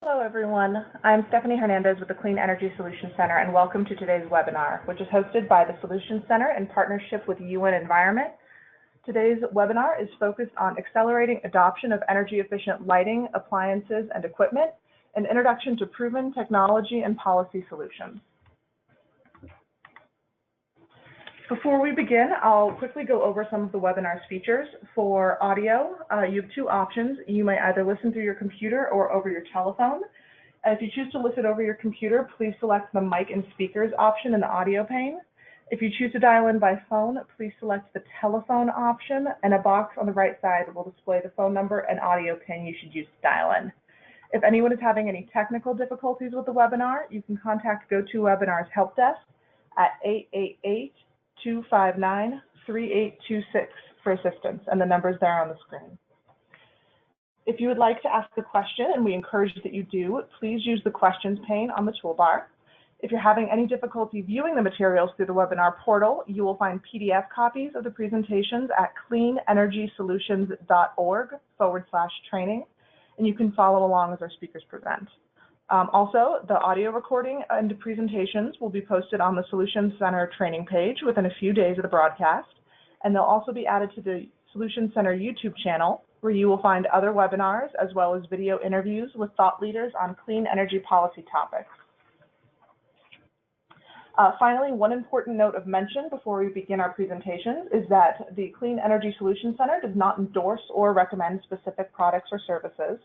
Hello, everyone. I'm Stephanie Hernandez with the Clean Energy Solutions Center, and welcome to today's webinar, which is hosted by the Solutions Center in partnership with UN Environment. Today's webinar is focused on accelerating adoption of energy-efficient lighting, appliances, and equipment, an introduction to proven technology and policy solutions. Before we begin, I'll quickly go over some of the webinar's features. For audio, you have two options. You may either listen through your computer or over your telephone. If you choose to listen over your computer, please select the mic and speakers option in the audio pane. If you choose to dial in by phone, please select the telephone option, and a box on the right side will display the phone number and audio pin you should use to dial in. If anyone is having any technical difficulties with the webinar, you can contact GoToWebinar's help desk at 888-259-3826 for assistance, and the number is there on the screen. If you would like to ask a question, and we encourage that you do, please use the questions pane on the toolbar. If you're having any difficulty viewing the materials through the webinar portal, you will find PDF copies of the presentations at cleanenergysolutions.org/training, and you can follow along as our speakers present. Also, the audio recording and presentations will be posted on the Solutions Center training page within a few days of the broadcast, and they'll also be added to the Solutions Center YouTube channel, where you will find other webinars as well as video interviews with thought leaders on clean energy policy topics. Finally, one important note of mention before we begin our presentations is that the Clean Energy Solutions Center does not endorse or recommend specific products or services.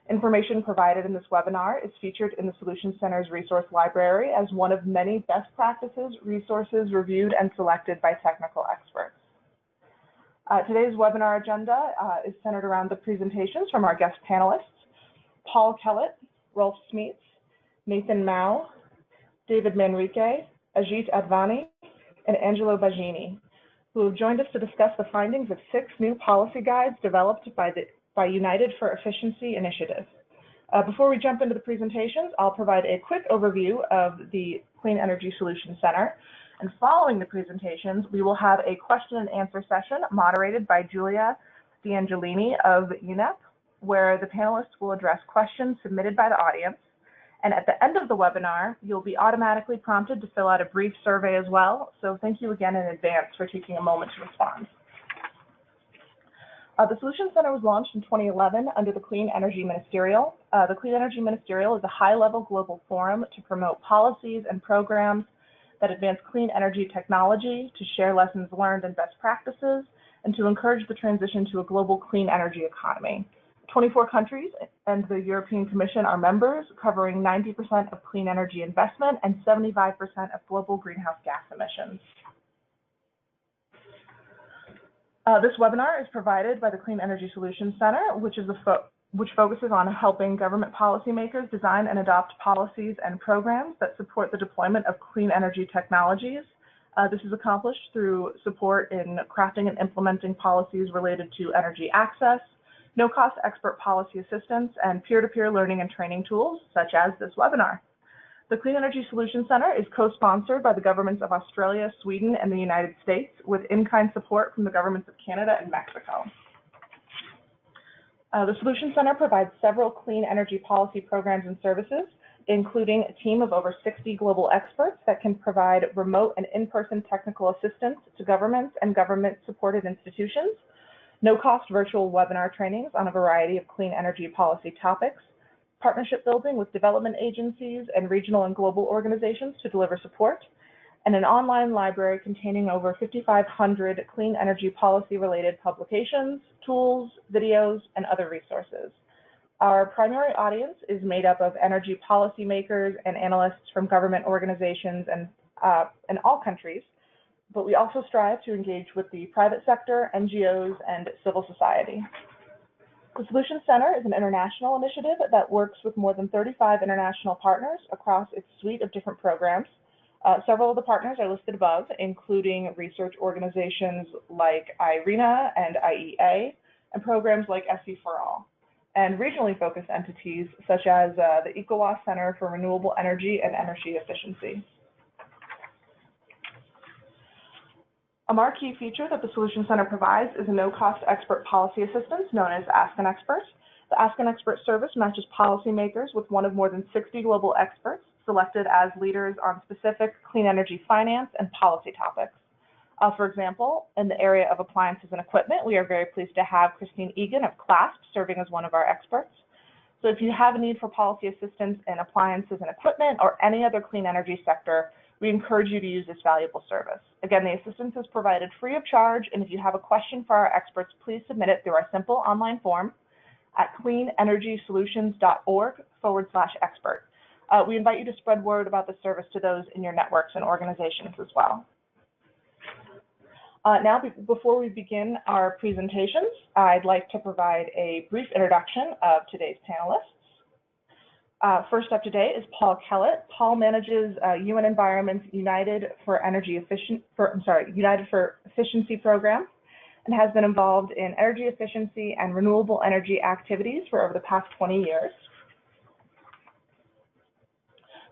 Information provided in this webinar is featured in the Solutions Center's resource library as one of many best practices, resources reviewed and selected by technical experts. Today's webinar agenda is centered around the presentations from our guest panelists, Paul Kellett, Rolf Smeets, Nathan Mouw, David Manrique, Ajit Advani, and Angelo Baggini, who have joined us to discuss the findings of 6 new policy guides developed by United for Efficiency initiative. Before we jump into the presentations, I'll provide a quick overview of the Clean Energy Solutions Center. And following the presentations, we will have a question and answer session moderated by Julia D'Angelini of UNEP, where the panelists will address questions submitted by the audience. And at the end of the webinar, you'll be automatically prompted to fill out a brief survey as well. So thank you again in advance for taking a moment to respond. The Solutions Center was launched in 2011 under the Clean Energy Ministerial. The Clean Energy Ministerial is a high-level global forum to promote policies and programs that advance clean energy technology, to share lessons learned and best practices, and to encourage the transition to a global clean energy economy. 24 countries and the European Commission are members, covering 90% of clean energy investment and 75% of global greenhouse gas emissions. This webinar is provided by the Clean Energy Solutions Center, which focuses on helping government policymakers design and adopt policies and programs that support the deployment of clean energy technologies. This is accomplished through support in crafting and implementing policies related to energy access, no-cost expert policy assistance, and peer-to-peer learning and training tools, such as this webinar. The Clean Energy Solutions Center is co-sponsored by the governments of Australia, Sweden, and the United States, with in-kind support from the governments of Canada and Mexico. The Solutions Center provides several clean energy policy programs and services, including a team of over 60 global experts that can provide remote and in-person technical assistance to governments and government-supported institutions, no-cost virtual webinar trainings on a variety of clean energy policy topics, partnership building with development agencies and regional and global organizations to deliver support, and an online library containing over 5,500 clean energy policy-related publications, tools, videos, and other resources. Our primary audience is made up of energy policymakers and analysts from government organizations and in all countries, but we also strive to engage with the private sector, NGOs, and civil society. The Solutions Center is an international initiative that works with more than 35 international partners across its suite of different programs. Several of the partners are listed above, including research organizations like IRENA and IEA, and programs like SE4All, and regionally focused entities such as the ECOWAS Center for Renewable Energy and Energy Efficiency. A marquee feature that the Solutions Center provides is a no-cost expert policy assistance known as Ask an Expert. The Ask an Expert service matches policymakers with one of more than 60 global experts selected as leaders on specific clean energy finance and policy topics. For example, in the area of appliances and equipment, we are very pleased to have Christine Egan of CLASP serving as one of our experts. So if you have a need for policy assistance in appliances and equipment or any other clean energy sector, we encourage you to use this valuable service. Again, the assistance is provided free of charge, and if you have a question for our experts, please submit it through our simple online form at cleanenergysolutions.org/expert. We invite you to spread word about the service to those in your networks and organizations as well. Now, before we begin our presentations, I'd like to provide a brief introduction of today's panelists. First up today is Paul Kellett. Paul manages UN Environment's United for Efficiency program and has been involved in energy efficiency and renewable energy activities for over the past 20 years.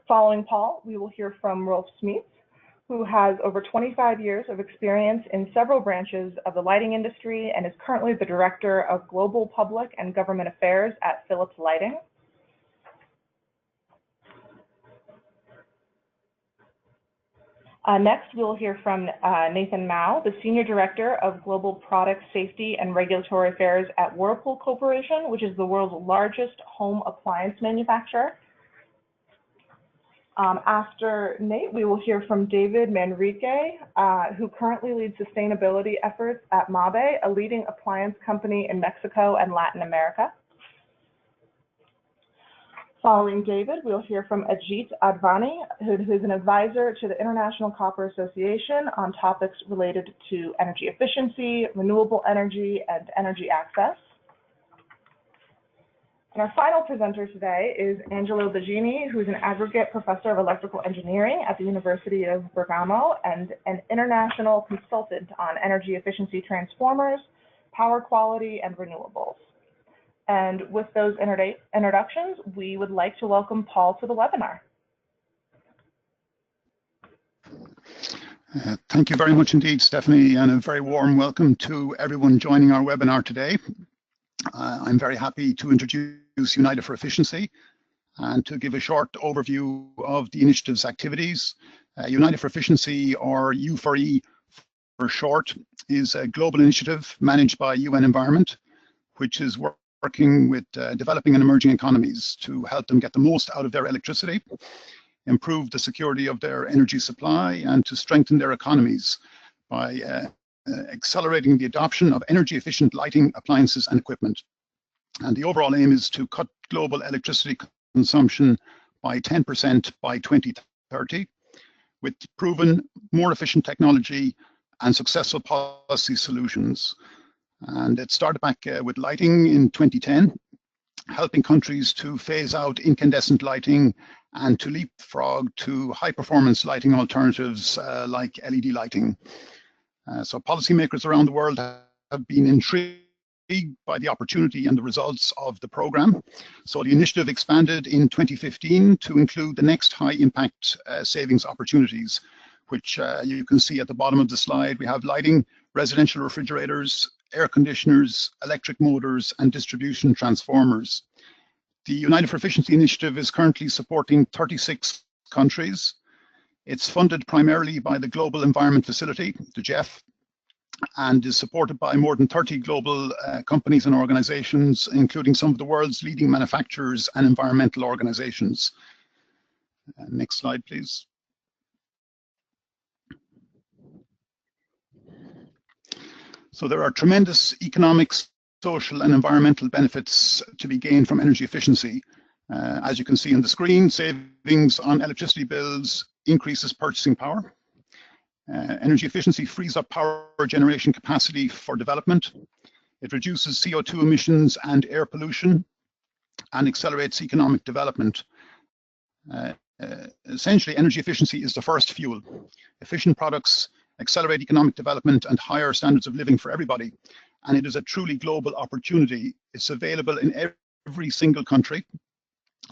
Following Paul, we will hear from Rolf Smits, who has over 25 years of experience in several branches of the lighting industry and is currently the Director of Global Public and Government Affairs at Philips Lighting. Next, we will hear from Nathan Mouw, the Senior Director of Global Product Safety and Regulatory Affairs at Whirlpool Corporation, which is the world's largest home appliance manufacturer. After Nate, we will hear from David Manrique, who currently leads sustainability efforts at Mabe, a leading appliance company in Mexico and Latin America. Following David, we'll hear from Ajit Advani, who's an advisor to the International Copper Association on topics related to energy efficiency, renewable energy, and energy access. And our final presenter today is Angelo Baggini, who's an aggregate professor of electrical engineering at the University of Bergamo and an international consultant on energy efficiency transformers, power quality, and renewables. And with those introductions, we would like to welcome Paul to the webinar. Thank you very much indeed, Stephanie, and a very warm welcome to everyone joining our webinar today. I'm very happy to introduce United for Efficiency and to give a short overview of the initiative's activities. United for Efficiency, or U4E for short, is a global initiative managed by UN Environment, which is working with developing and emerging economies to help them get the most out of their electricity, improve the security of their energy supply, and to strengthen their economies by accelerating the adoption of energy efficient lighting appliances and equipment. And the overall aim is to cut global electricity consumption by 10% by 2030 with proven, more efficient technology and successful policy solutions. And it started back with lighting in 2010, helping countries to phase out incandescent lighting and to leapfrog to high-performance lighting alternatives like LED lighting. So policymakers around the world have been intrigued by the opportunity and the results of the program. So the initiative expanded in 2015 to include the next high-impact savings opportunities, which you can see at the bottom of the slide. We have lighting, residential refrigerators, air conditioners, electric motors, and distribution transformers. The United for Efficiency initiative is currently supporting 36 countries. It's funded primarily by the Global Environment Facility, the GEF, and is supported by more than 30 global companies and organizations, including some of the world's leading manufacturers and environmental organizations. Next slide, please. So there are tremendous economic, social, and environmental benefits to be gained from energy efficiency. As you can see on the screen, savings on electricity bills increases purchasing power. Energy efficiency frees up power generation capacity for development. It reduces CO2 emissions and air pollution and accelerates economic development. Essentially, energy efficiency is the first fuel. Efficient products accelerate economic development and higher standards of living for everybody. And it is a truly global opportunity. It's available in every single country.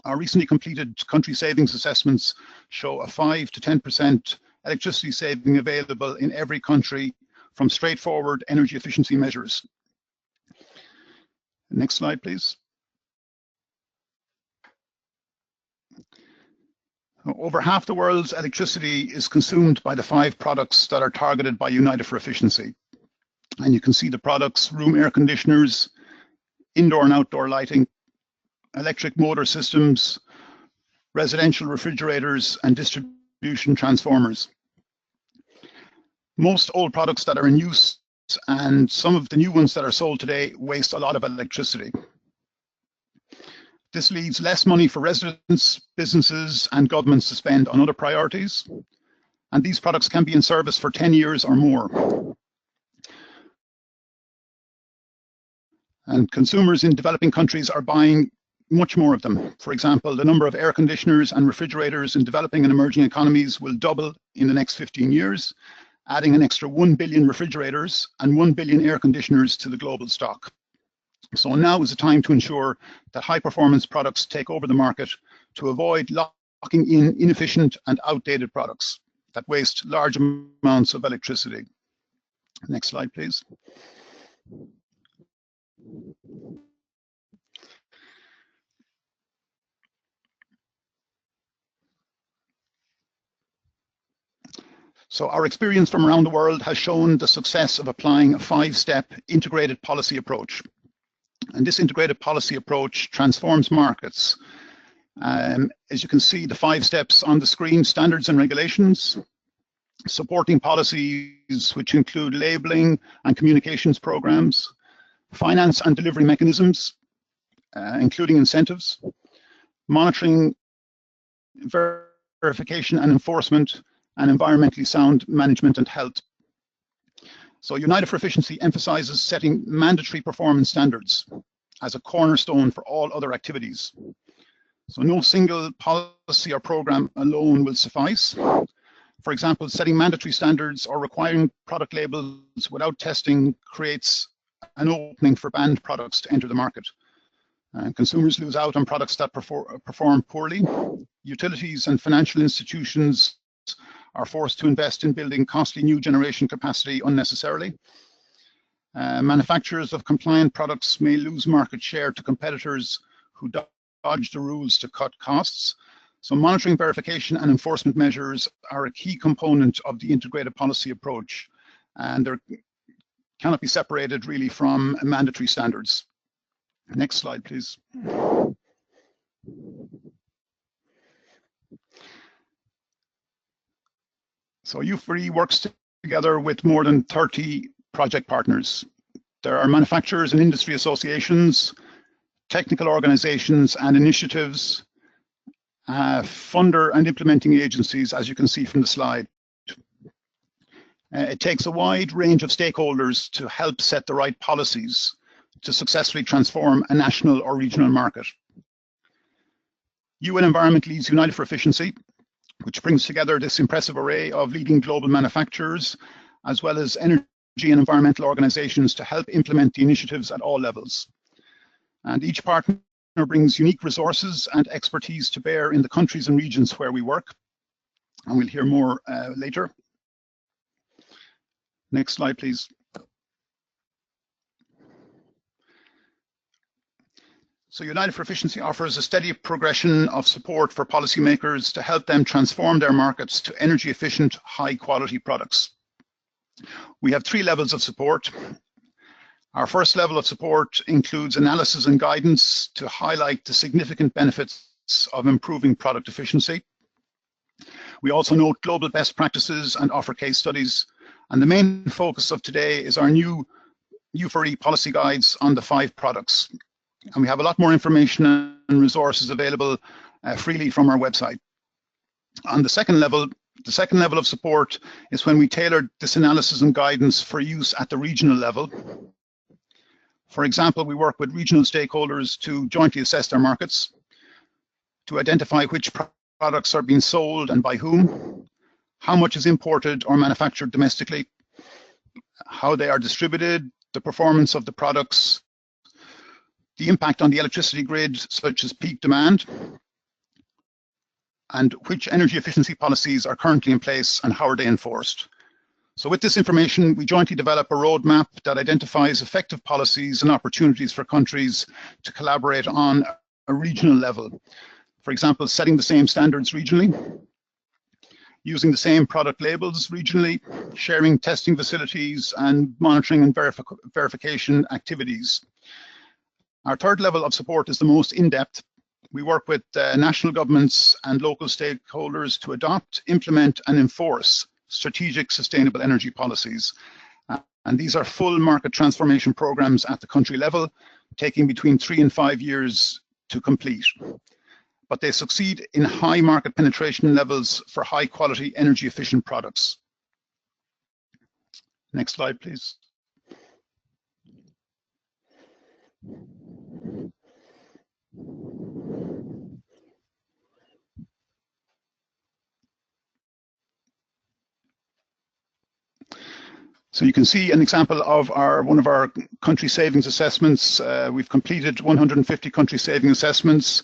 Our recently completed country savings assessments show a 5 to 10% electricity saving available in every country from straightforward energy efficiency measures. Next slide, please. Over half the world's electricity is consumed by the 5 products that are targeted by United for Efficiency. And you can see the products: room air conditioners, indoor and outdoor lighting, electric motor systems, residential refrigerators, and distribution transformers. Most old products that are in use and some of the new ones that are sold today waste a lot of electricity. This leaves less money for residents, businesses, and governments to spend on other priorities. And these products can be in service for 10 years or more. And consumers in developing countries are buying much more of them. For example, the number of air conditioners and refrigerators in developing and emerging economies will double in the next 15 years, adding an extra 1 billion refrigerators and 1 billion air conditioners to the global stock. So now is the time to ensure that high-performance products take over the market to avoid locking in inefficient and outdated products that waste large amounts of electricity. Next slide, please. So our experience from around the world has shown the success of applying a 5-step integrated policy approach. And this integrated policy approach transforms markets. As you can see, the 5 steps on the screen: standards and regulations, supporting policies which include labeling and communications programs, finance and delivery mechanisms, including incentives, monitoring, verification and enforcement, and environmentally sound management and health. So United for Efficiency emphasizes setting mandatory performance standards as a cornerstone for all other activities. So no single policy or program alone will suffice. For example, setting mandatory standards or requiring product labels without testing creates an opening for banned products to enter the market. Consumers lose out on products that perform poorly. Utilities and financial institutions are forced to invest in building costly new generation capacity unnecessarily. Manufacturers of compliant products may lose market share to competitors who dodge the rules to cut costs. So monitoring, verification, and enforcement measures are a key component of the integrated policy approach, and they cannot be separated really from mandatory standards. Next slide, please. So U4E works together with more than 30 project partners. There are manufacturers and industry associations, technical organizations and initiatives, funder and implementing agencies, as you can see from the slide. It takes a wide range of stakeholders to help set the right policies to successfully transform a national or regional market. UN Environment leads United for Efficiency, which brings together this impressive array of leading global manufacturers, as well as energy and environmental organizations to help implement the initiatives at all levels. And each partner brings unique resources and expertise to bear in the countries and regions where we work. And we'll hear more later. Next slide, please. So United for Efficiency offers a steady progression of support for policymakers to help them transform their markets to energy efficient, high quality products. We have 3 levels of support. Our first level of support includes analysis and guidance to highlight the significant benefits of improving product efficiency. We also note global best practices and offer case studies. And the main focus of today is our new U4E policy guides on the 5 products. And we have a lot more information and resources available freely from our website. On the second level of support is when we tailor this analysis and guidance for use at the regional level. For example, we work with regional stakeholders to jointly assess their markets, to identify which products are being sold and by whom, how much is imported or manufactured domestically, how they are distributed, the performance of the products, the impact on the electricity grid, such as peak demand, and which energy efficiency policies are currently in place and how are they enforced. So with this information, we jointly develop a roadmap that identifies effective policies and opportunities for countries to collaborate on a regional level. For example, setting the same standards regionally, using the same product labels regionally, sharing testing facilities, and monitoring and verification activities. Our third level of support is the most in-depth. We work with national governments and local stakeholders to adopt, implement, and enforce strategic sustainable energy policies. And these are full market transformation programs at the country level, taking between 3 and 5 years to complete. But they succeed in high market penetration levels for high quality energy efficient products. Next slide, please. So you can see an example of one of our country savings assessments. We've completed 150 country saving assessments,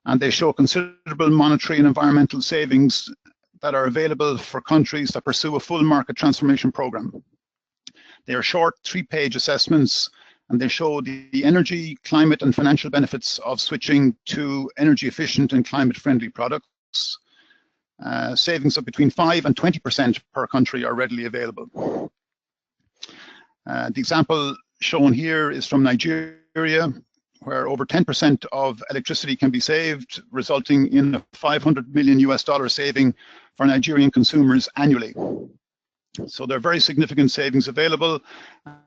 and they show considerable monetary and environmental savings that are available for countries that pursue a full market transformation program. They are short 3-page assessments, and they show the energy, climate, and financial benefits of switching to energy efficient and climate friendly products. Savings of between 5 and 20% per country are readily available. The example shown here is from Nigeria, where over 10% of electricity can be saved, resulting in a $500 million saving for Nigerian consumers annually. So there are very significant savings available,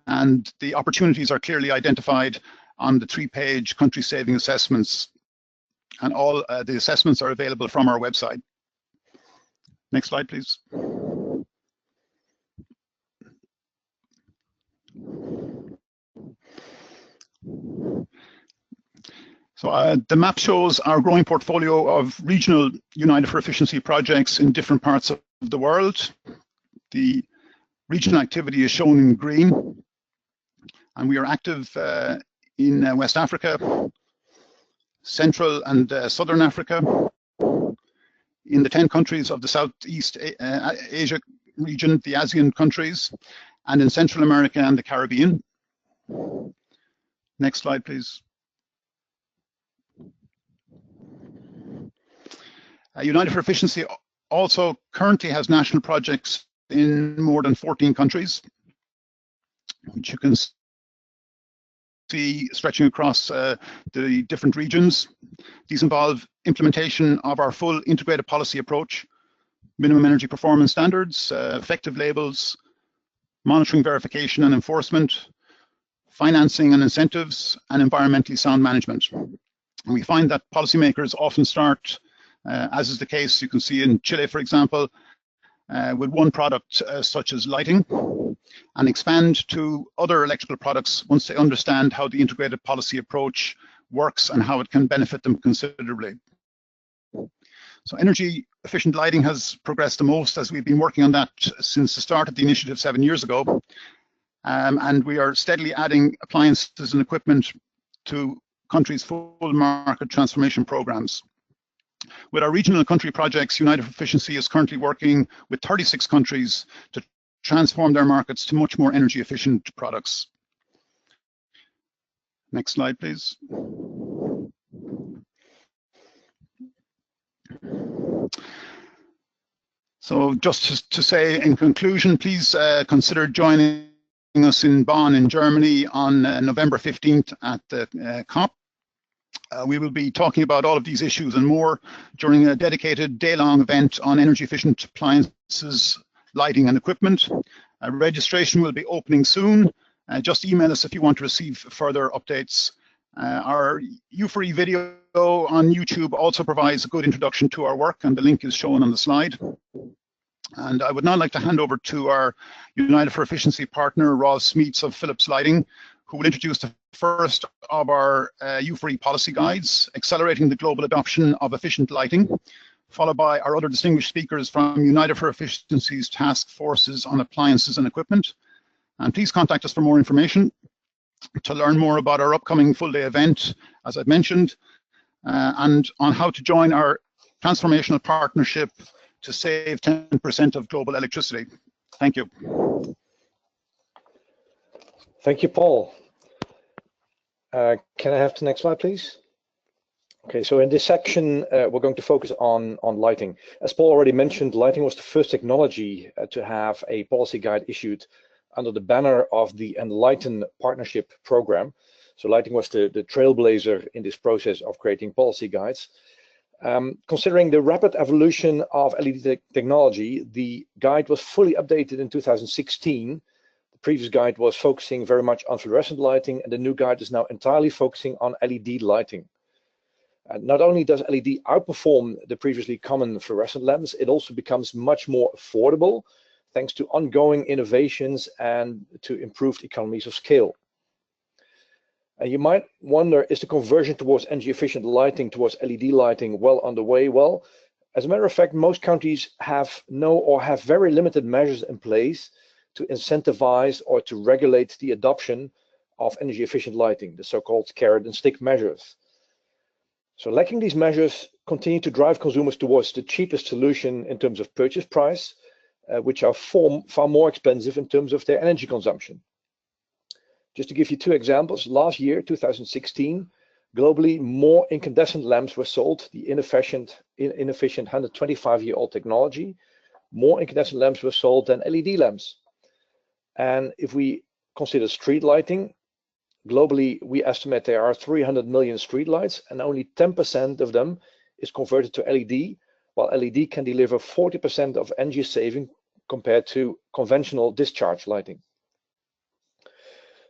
and the opportunities are clearly identified on the 3-page country saving assessments, and all the assessments are available from our website. Next slide, please. So the map shows our growing portfolio of regional United for Efficiency projects in different parts of the world. The regional activity is shown in green, and we are active in West Africa, Central and Southern Africa, in the 10 countries of the Southeast Asia region, the ASEAN countries, and in Central America and the Caribbean. Next slide, please. United for Efficiency also currently has national projects in more than 14 countries, which you can see stretching across the different regions. These involve implementation of our full integrated policy approach, minimum energy performance standards, effective labels, monitoring, verification and enforcement, financing and incentives, and environmentally sound management. And we find that policymakers often start, as is the case, you can see in Chile, for example, with one product such as lighting, and expand to other electrical products once they understand how the integrated policy approach works and how it can benefit them considerably. So energy efficient lighting has progressed the most, as we've been working on that since the start of the initiative 7 years ago. And we are steadily adding appliances and equipment to countries' full market transformation programs. With our regional country projects, United for Efficiency is currently working with 36 countries to transform their markets to much more energy efficient products. Next slide, please. So just to say in conclusion, please consider joining us in Bonn in Germany on November 15th at the COP. We will be talking about all of these issues and more during a dedicated day-long event on energy efficient appliances, lighting and equipment. Registration will be opening soon. Just email us if you want to receive further updates. Our U4E video on YouTube also provides a good introduction to our work, and the link is shown on the slide. And I would now like to hand over to our United for Efficiency partner, Rolf Smeets of Philips Lighting, who will introduce the first of our U4E policy guides, Accelerating the Global Adoption of Efficient Lighting, followed by our other distinguished speakers from United for Efficiency's task forces on appliances and equipment. And please contact us for more information to learn more about our upcoming full-day event, as I've mentioned, and on how to join our transformational partnership to save 10% of global electricity. Thank you. Thank you, Paul. Can I have the next slide, please? Okay, so in this section, we're going to focus on lighting. As Paul already mentioned, lighting was the first technology to have a policy guide issued under the banner of the Enlighten Partnership Program. So lighting was the trailblazer in this process of creating policy guides. Considering the rapid evolution of LED technology, the guide was fully updated in 2016. The previous guide was focusing very much on fluorescent lighting, and the new guide is now entirely focusing on LED lighting. Not only does LED outperform the previously common fluorescent lamps, it also becomes much more affordable thanks to ongoing innovations and to improved economies of scale. And you might wonder, is the conversion towards energy efficient lighting, towards LED lighting, well underway? Well, as a matter of fact, most countries have no or have very limited measures in place to incentivize or to regulate the adoption of energy efficient lighting, the so-called carrot and stick measures. So lacking these measures continue to drive consumers towards the cheapest solution in terms of purchase price, which are far more expensive in terms of their energy consumption. Just to give you two examples, last year, 2016, globally, more incandescent lamps were sold, the inefficient 125-year-old technology. More incandescent lamps were sold than LED lamps. And if we consider street lighting, globally, we estimate there are 300 million street lights, and only 10% of them is converted to LED, while LED can deliver 40% of energy saving compared to conventional discharge lighting.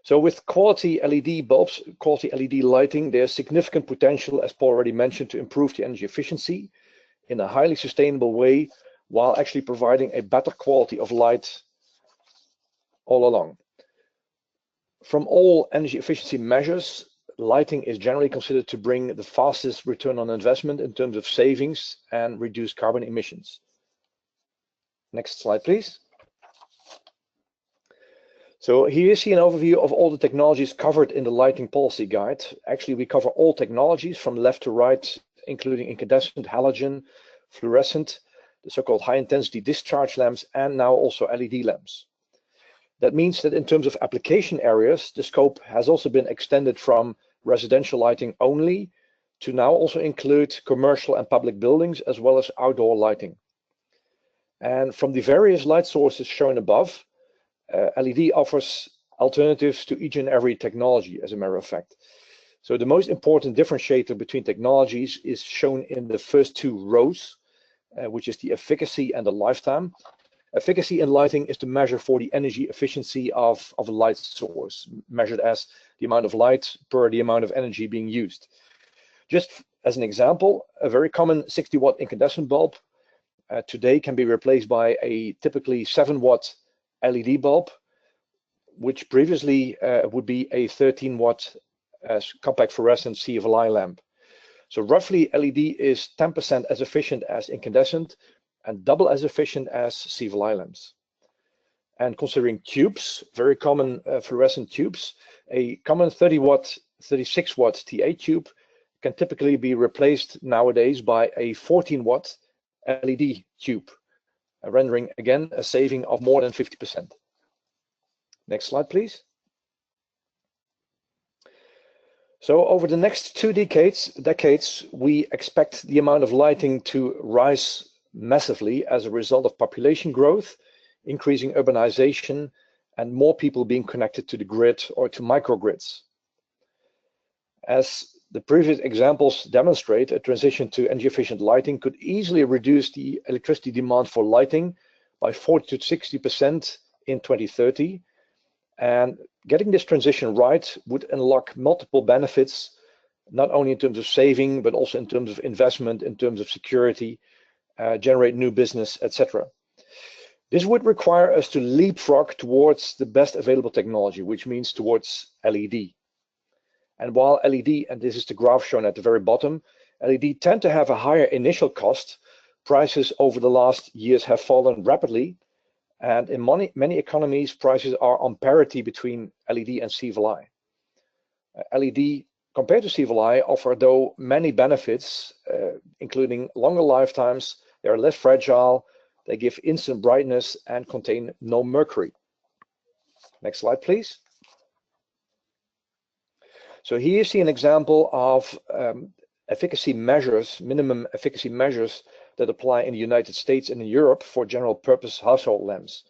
So with quality LED bulbs, quality LED lighting, there's significant potential, as Paul already mentioned, to improve the energy efficiency in a highly sustainable way, while actually providing a better quality of light all along. From all energy efficiency measures, lighting is generally considered to bring the fastest return on investment in terms of savings and reduced carbon emissions. Next slide, please. So here you see an overview of all the technologies covered in the lighting policy guide. Actually, we cover all technologies from left to right, including incandescent, halogen, fluorescent, the so-called high-intensity discharge lamps, and now also LED lamps. That means that in terms of application areas, the scope has also been extended from residential lighting only to now also include commercial and public buildings, as well as outdoor lighting. And from the various light sources shown above, LED offers alternatives to each and every technology, as a matter of fact. So the most important differentiator between technologies is shown in the first two rows, which is the efficacy and the lifetime. Efficacy in lighting is the measure for the energy efficiency of a light source, measured as the amount of light per the amount of energy being used. Just as an example, a very common 60-watt incandescent bulb today can be replaced by a typically 7-watt LED bulb, which previously would be a 13-watt compact fluorescent CFLI lamp. So roughly LED is 10% as efficient as incandescent and double as efficient as CFLI lamps. And considering tubes, very common fluorescent tubes, a common 30-watt, 36-watt TA tube can typically be replaced nowadays by a 14-watt LED tube, rendering again a saving of more than 50%. Next slide, please. So over the next two decades, we expect the amount of lighting to rise massively as a result of population growth, increasing urbanization, and more people being connected to the grid or to microgrids. As the previous examples demonstrate, a transition to energy efficient lighting could easily reduce the electricity demand for lighting by 40 to 60% in 2030. And getting this transition right would unlock multiple benefits, not only in terms of saving, but also in terms of investment, in terms of security, generate new business, etc. This would require us to leapfrog towards the best available technology, which means towards LED. And while LED, and this is the graph shown at the very bottom, LED tend to have a higher initial cost, prices over the last years have fallen rapidly. And in many economies, prices are on parity between LED and CFLI. LED compared to CFLI offer, though, many benefits, including longer lifetimes. They are less fragile, they give instant brightness, and contain no mercury. Next slide, please. So here you see an example of efficacy measures, minimum efficacy measures that apply in the United States and in Europe for general purpose household lamps.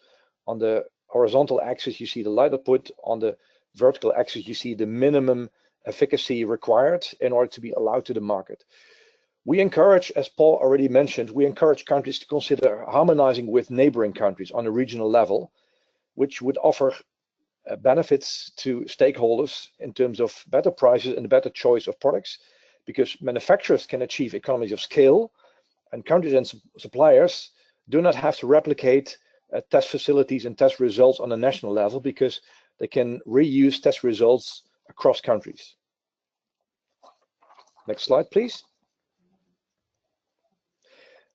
On the horizontal axis, you see the light output. On the vertical axis, you see the minimum efficacy required in order to be allowed to the market. We encourage, as Paul already mentioned, we encourage countries to consider harmonizing with neighboring countries on a regional level, which would offer benefits to stakeholders in terms of better prices and a better choice of products, because manufacturers can achieve economies of scale and countries and suppliers do not have to replicate test facilities and test results on a national level, because they can reuse test results across countries. Next slide, please.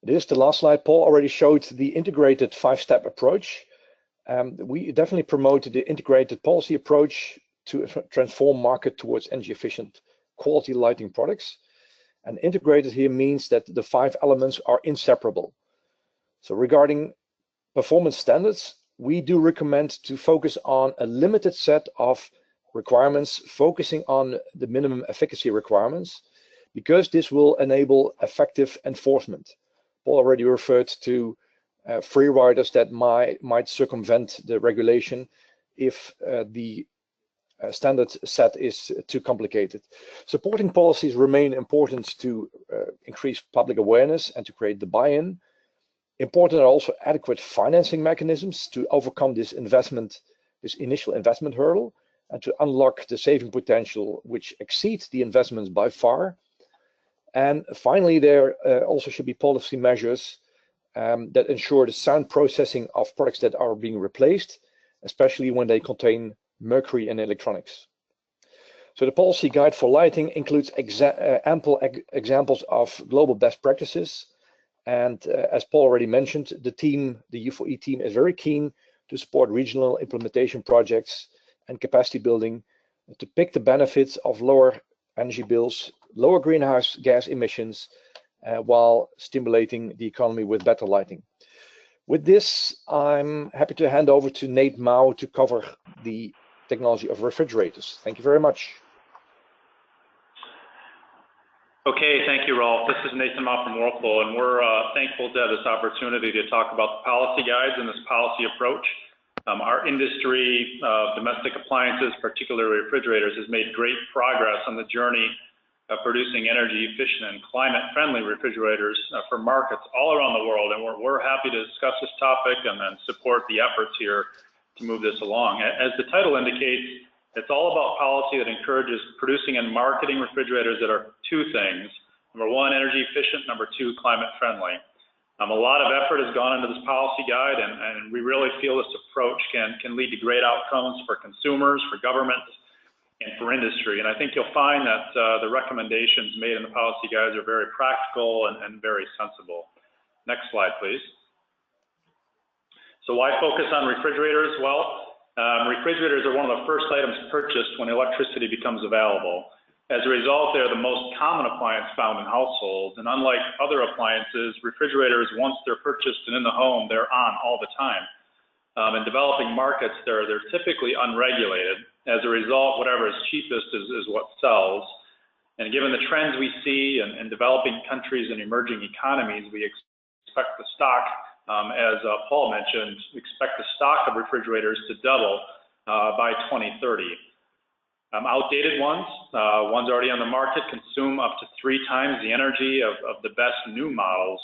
This is the last slide. Paul already showed the integrated 5-step approach. We definitely promote the integrated policy approach to transform market towards energy efficient quality lighting products. And integrated here means that the 5 elements are inseparable. So regarding performance standards, we do recommend to focus on a limited set of requirements, focusing on the minimum efficacy requirements, because this will enable effective enforcement. Paul already referred to free riders that might circumvent the regulation if the standard set is too complicated. Supporting policies remain important to increase public awareness and to create the buy-in. Important are also adequate financing mechanisms to overcome this initial investment hurdle, and to unlock the saving potential which exceeds the investments by far. And finally, there also should be policy measures that ensure the sound processing of products that are being replaced, especially when they contain mercury and electronics. So the policy guide for lighting includes ample examples of global best practices. And as Paul already mentioned, the U4E team is very keen to support regional implementation projects and capacity building to pick the benefits of lower energy bills, lower greenhouse gas emissions, while stimulating the economy with better lighting. With this, I'm happy to hand over to Mouw to cover the technology of refrigerators. Thank you very much. Okay, thank you, Rolf. This is Mouw from Whirlpool, and we're thankful to have this opportunity to talk about the policy guides and this policy approach. Our industry of domestic appliances, particularly refrigerators, has made great progress on the journey of producing energy efficient and climate-friendly refrigerators for markets all around the world, and we're happy to discuss this topic and then support the efforts here to move this along. As the title indicates, it's all about policy that encourages producing and marketing refrigerators that are 2 things. Number 1, energy efficient. Number 2, climate friendly. A lot of effort has gone into this policy guide, and we really feel this approach can lead to great outcomes for consumers, for governments, and for industry. And I think you'll find that the recommendations made in the policy guides are very practical and very sensible. Next slide, please. So why focus on refrigerators? Well, refrigerators are one of the first items purchased when electricity becomes available. As a result, they're the most common appliance found in households, and unlike other appliances, refrigerators, once they're purchased and in the home, they're on all the time. In developing markets, they're typically unregulated. As a result, whatever is cheapest is what sells. And given the trends we see in developing countries and emerging economies, we expect the stock, as Paul mentioned, we expect the stock of refrigerators to double by 2030. Outdated ones already on the market, consume up to 3 times the energy of the best new models.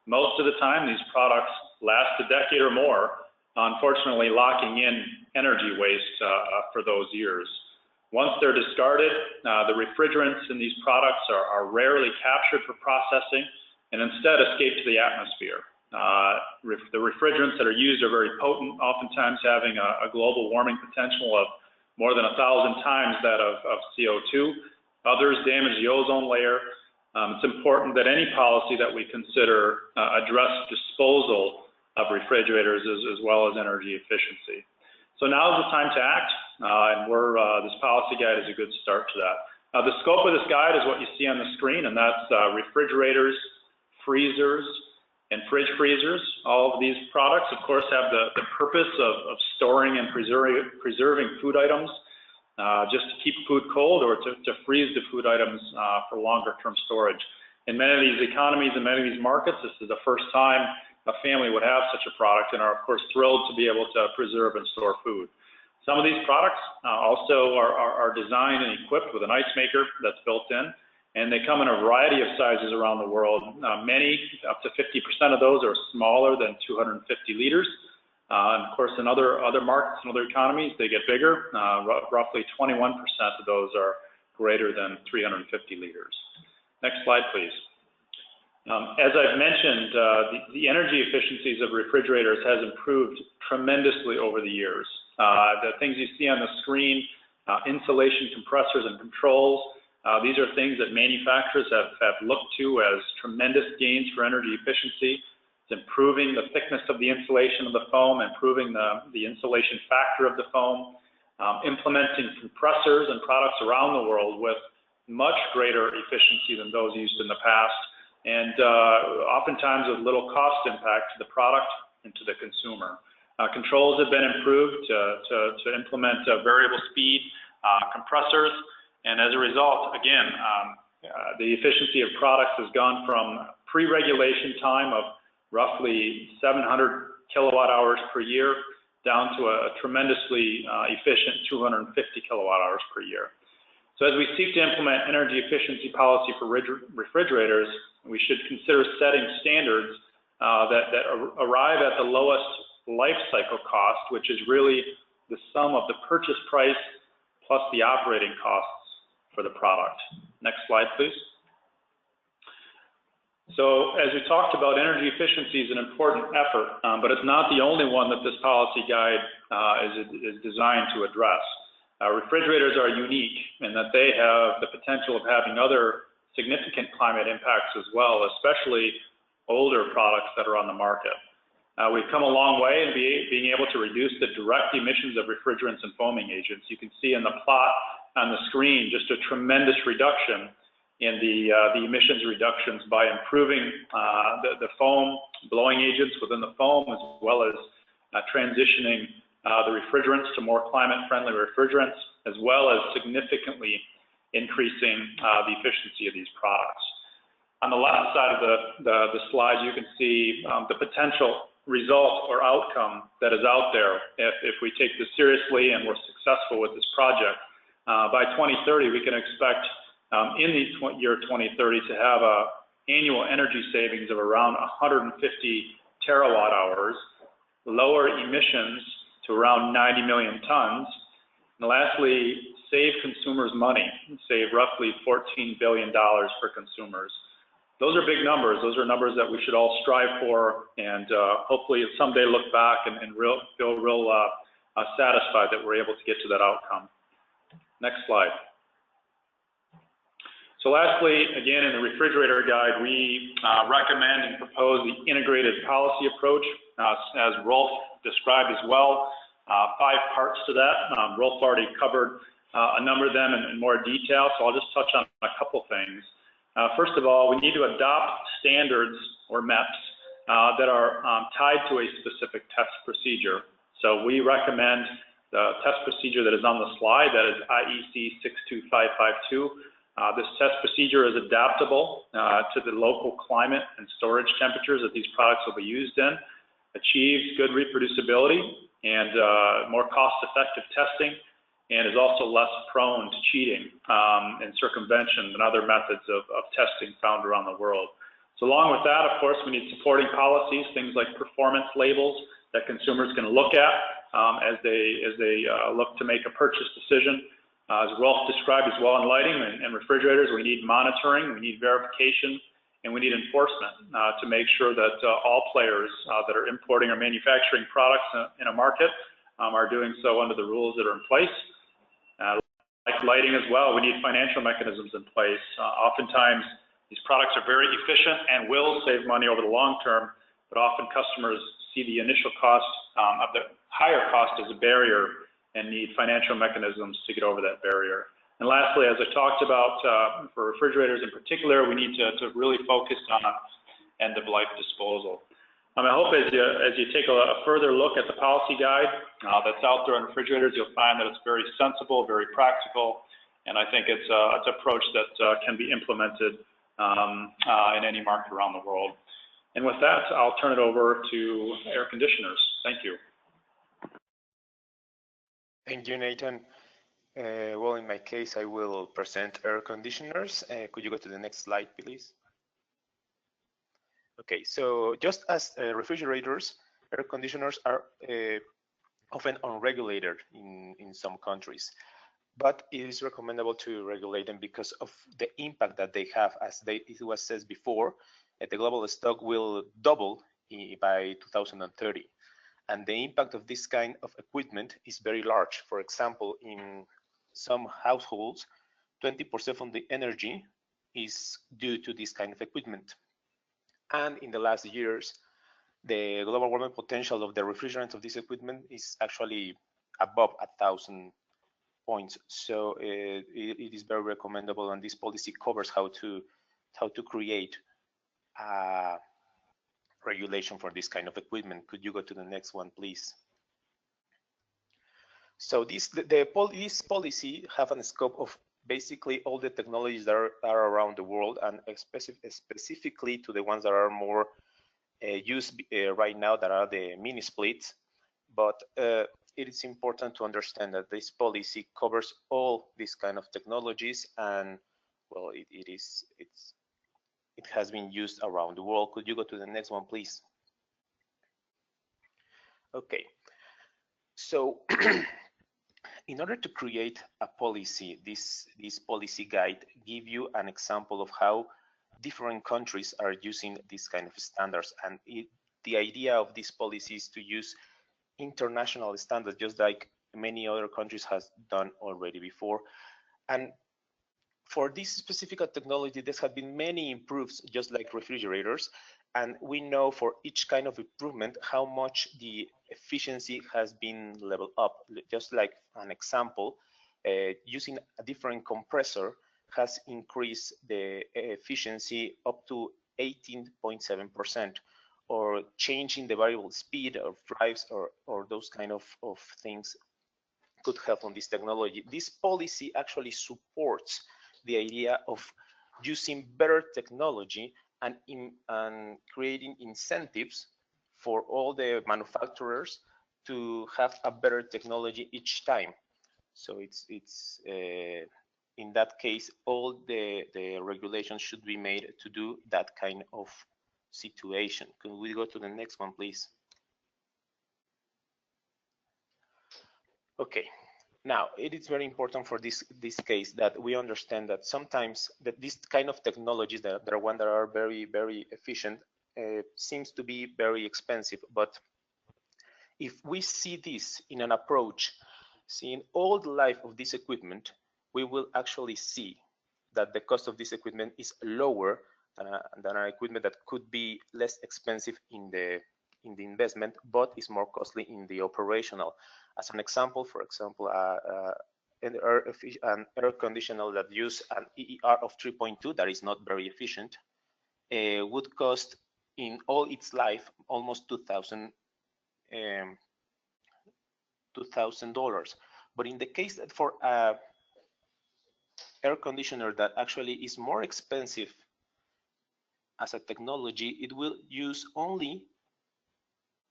Most of the time, these products last a decade or more, unfortunately locking in energy waste for those years. Once they're discarded, the refrigerants in these products are rarely captured for processing and instead escape to the atmosphere. The refrigerants that are used are very potent, oftentimes having a global warming potential of more than 1,000 times that of CO2. Others damage the ozone layer. It's important that any policy that we consider address disposal of refrigerators as well as energy efficiency. So now is the time to act, and this policy guide is a good start to that. The scope of this guide is what you see on the screen, and that's refrigerators, freezers, and fridge freezers. All of these products, of course, have the purpose of storing and preserving food items. just to keep food cold or to freeze the food items for longer term storage. In many of these economies and many of these markets, this is the first time a family would have such a product, and are of course thrilled to be able to preserve and store food. Some of these products also are designed and equipped with an ice maker that's built in, and they come in a variety of sizes around the world. Many, up to 50% of those, are smaller than 250 liters. And of course, in other markets and other economies, they get bigger. Roughly 21% of those are greater than 350 liters. Next slide, please. As I've mentioned, the energy efficiencies of refrigerators has improved tremendously over the years. The things you see on the screen, insulation, compressors, and controls, these are things that manufacturers have looked to as tremendous gains for energy efficiency. It's improving the thickness of the insulation of the foam, improving the insulation factor of the foam, implementing compressors and products around the world with much greater efficiency than those used in the past, and oftentimes with little cost impact to the product and to the consumer. Controls have been improved to implement variable speed compressors, and as a result, again, the efficiency of products has gone from pre-regulation time of roughly 700 kilowatt hours per year down to a tremendously efficient 250 kilowatt hours per year. So as we seek to implement energy efficiency policy for refrigerators, we should consider setting standards that arrive at the lowest life cycle cost, which is really the sum of the purchase price plus the operating costs for the product. Next slide, please. So as we talked about, energy efficiency is an important effort, but it's not the only one that this policy guide is designed to address. Refrigerators are unique in that they have the potential of having other significant climate impacts as well, especially older products that are on the market. We've come a long way in being able to reduce the direct emissions of refrigerants and foaming agents. You can see in the plot on the screen just a tremendous reduction in the emissions reductions by improving the foam blowing agents within the foam, as well as transitioning the refrigerants to more climate-friendly refrigerants, as well as significantly increasing the efficiency of these products. On the left side of the slide, you can see the potential result or outcome that is out there if we take this seriously and we're successful with this project. By 2030, we can expect in the year 2030 to have annual energy savings of around 150 terawatt hours, lower emissions to around 90 million tons, and lastly, save consumers money, save roughly $14 billion for consumers. Those are big numbers. Those are numbers that we should all strive for, and hopefully someday look back and feel real satisfied that we're able to get to that outcome. Next slide. So lastly, again, in the refrigerator guide, we recommend and propose the integrated policy approach, as Rolf described as well. 5 parts to that. Rolf already covered a number of them in more detail, so I'll just touch on a couple things. First of all, we need to adopt standards, or MEPS, that are tied to a specific test procedure. So we recommend the test procedure that is on the slide, that is IEC 62552. This test procedure is adaptable to the local climate and storage temperatures that these products will be used in, achieves good reproducibility and more cost-effective testing, and is also less prone to cheating and circumvention than other methods of testing found around the world. So along with that, of course, we need supporting policies, things like performance labels that consumers can look at as they look to make a purchase decision. As Rolf described as well in lighting and refrigerators, we need monitoring, we need verification, and we need enforcement to make sure that all players that are importing or manufacturing products in a market are doing so under the rules that are in place. Like lighting as well, we need financial mechanisms in place. Oftentimes, these products are very efficient and will save money over the long term, but often customers see the initial cost of the higher cost as a barrier and need financial mechanisms to get over that barrier. And lastly, as I talked about, for refrigerators in particular, we need to really focus on end-of-life disposal. I hope as you take a further look at the policy guide that's out there on refrigerators, you'll find that it's very sensible, very practical, and I think it's an approach that can be implemented in any market around the world. And with that, I'll turn it over to air conditioners. Thank you. Thank you, Nathan. Well, in my case, I will present air conditioners. Could you go to the next slide, please? Okay, so just as refrigerators, air conditioners are often unregulated in some countries, but it is recommendable to regulate them because of the impact that they have. As it was said before, the global stock will double by 2030. And the impact of this kind of equipment is very large. For example, in some households, 20% of the energy is due to this kind of equipment. And in the last years, the global warming potential of the refrigerant of this equipment is actually above 1,000 points. So it is very recommendable, and this policy covers how to create regulation for this kind of equipment. Could you go to the next one, please? So this policy have a scope of basically all the technologies that are around the world, and specifically to the ones that are more used right now, that are the mini splits. But it is important to understand that this policy covers all these kind of technologies, and well, it has been used around the world. Could you go to the next one, please? Okay, so in order to create a policy, this policy guide give you an example of how different countries are using these kind of standards. And the idea of this policy is to use international standards, just like many other countries has done already before. And for this specific technology, there have been many improvements, just like refrigerators. And we know for each kind of improvement how much the efficiency has been leveled up. Just like an example, using a different compressor has increased the efficiency up to 18.7%, or changing the variable speed of drives or those kind of things could help on this technology. This policy actually supports the idea of using better technology and creating incentives for all the manufacturers to have a better technology each time. So it's in that case, all the regulations should be made to do that kind of situation. Can we go to the next one, please? Okay. Now, it is very important for this case that we understand that sometimes that this kind of technologies that are very, very efficient seems to be very expensive. But if we see this in an approach, seeing all the life of this equipment, we will actually see that the cost of this equipment is lower than an equipment that could be less expensive in the investment, but is more costly in the operational. As an example, for example, an air conditioner that use an EER of 3.2 that is not very efficient would cost in all its life almost $2,000. But in the case that for a air conditioner that actually is more expensive as a technology, it will use only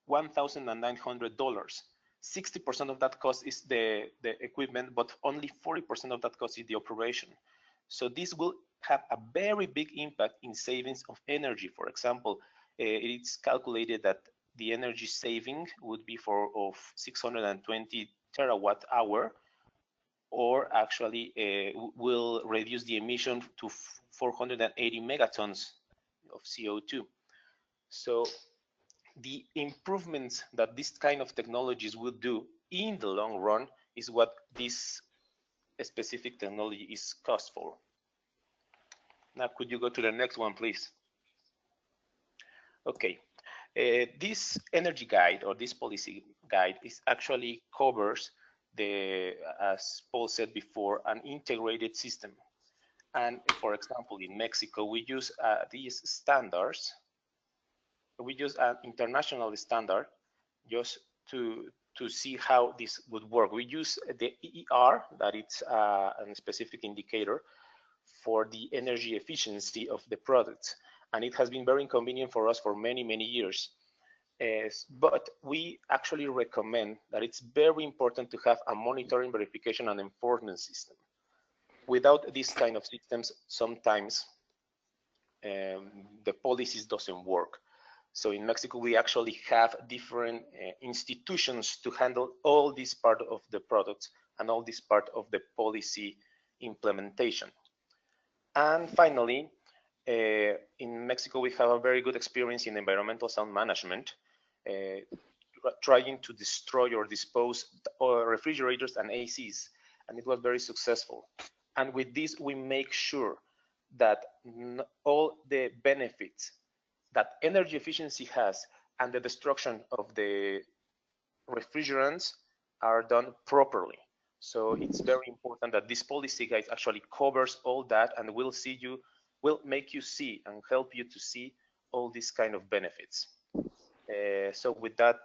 $1,900. 60% of that cost is the equipment, but only 40% of that cost is the operation. So this will have a very big impact in savings of energy. For example, it's calculated that the energy saving would be of 620 terawatt hour, or actually will reduce the emission to 480 megatons of CO2. So the improvements that this kind of technologies will do in the long run is what this specific technology is cost for. Now, could you go to the next one, please? Okay, this energy guide or this policy guide is actually covers as Paul said before, an integrated system. And for example, in Mexico, we use these standards we use an international standard just to see how this would work. We use the EER, that it's a specific indicator for the energy efficiency of the products, and it has been very inconvenient for us for many years. But we actually recommend that it's very important to have a monitoring, verification, and enforcement system. Without these kind of systems, sometimes the policies doesn't work. So in Mexico, we actually have different institutions to handle all this part of the products and all this part of the policy implementation. And finally, in Mexico, we have a very good experience in environmental sound management, trying to destroy or dispose refrigerators and ACs, and it was very successful. And with this, we make sure that all the benefits that energy efficiency has and the destruction of the refrigerants are done properly. So it's very important that this policy guide actually covers all that, and will make you see and help you to see all these kind of benefits. So with that,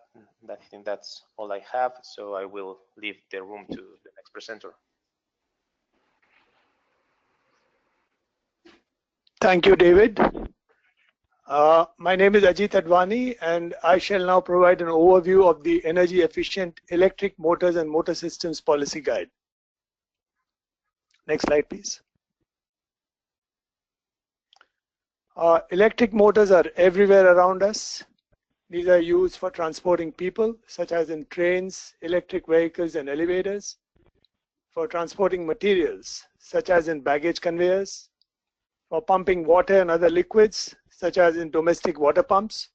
I think that's all I have. So I will leave the room to the next presenter. Thank you, David. My name is Ajit Advani, and I shall now provide an overview of the Energy Efficient Electric Motors and Motor Systems Policy Guide. Next slide, please. Electric motors are everywhere around us. These are used for transporting people, such as in trains, electric vehicles, and elevators, for transporting materials, such as in baggage conveyors, for pumping water and other liquids, such as in domestic water pumps,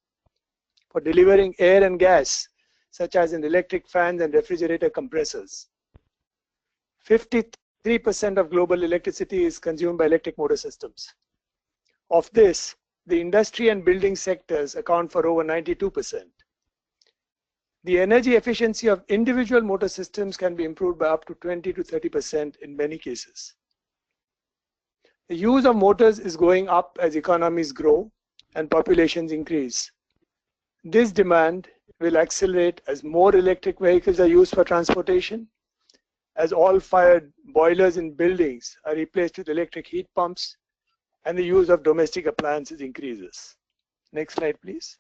for delivering air and gas, such as in electric fans and refrigerator compressors. 53% of global electricity is consumed by electric motor systems. Of this, the industry and building sectors account for over 92%. The energy efficiency of individual motor systems can be improved by up to 20 to 30% in many cases. The use of motors is going up as economies grow and populations increase. This demand will accelerate as more electric vehicles are used for transportation, as all-fired boilers in buildings are replaced with electric heat pumps, and the use of domestic appliances increases. Next slide, please.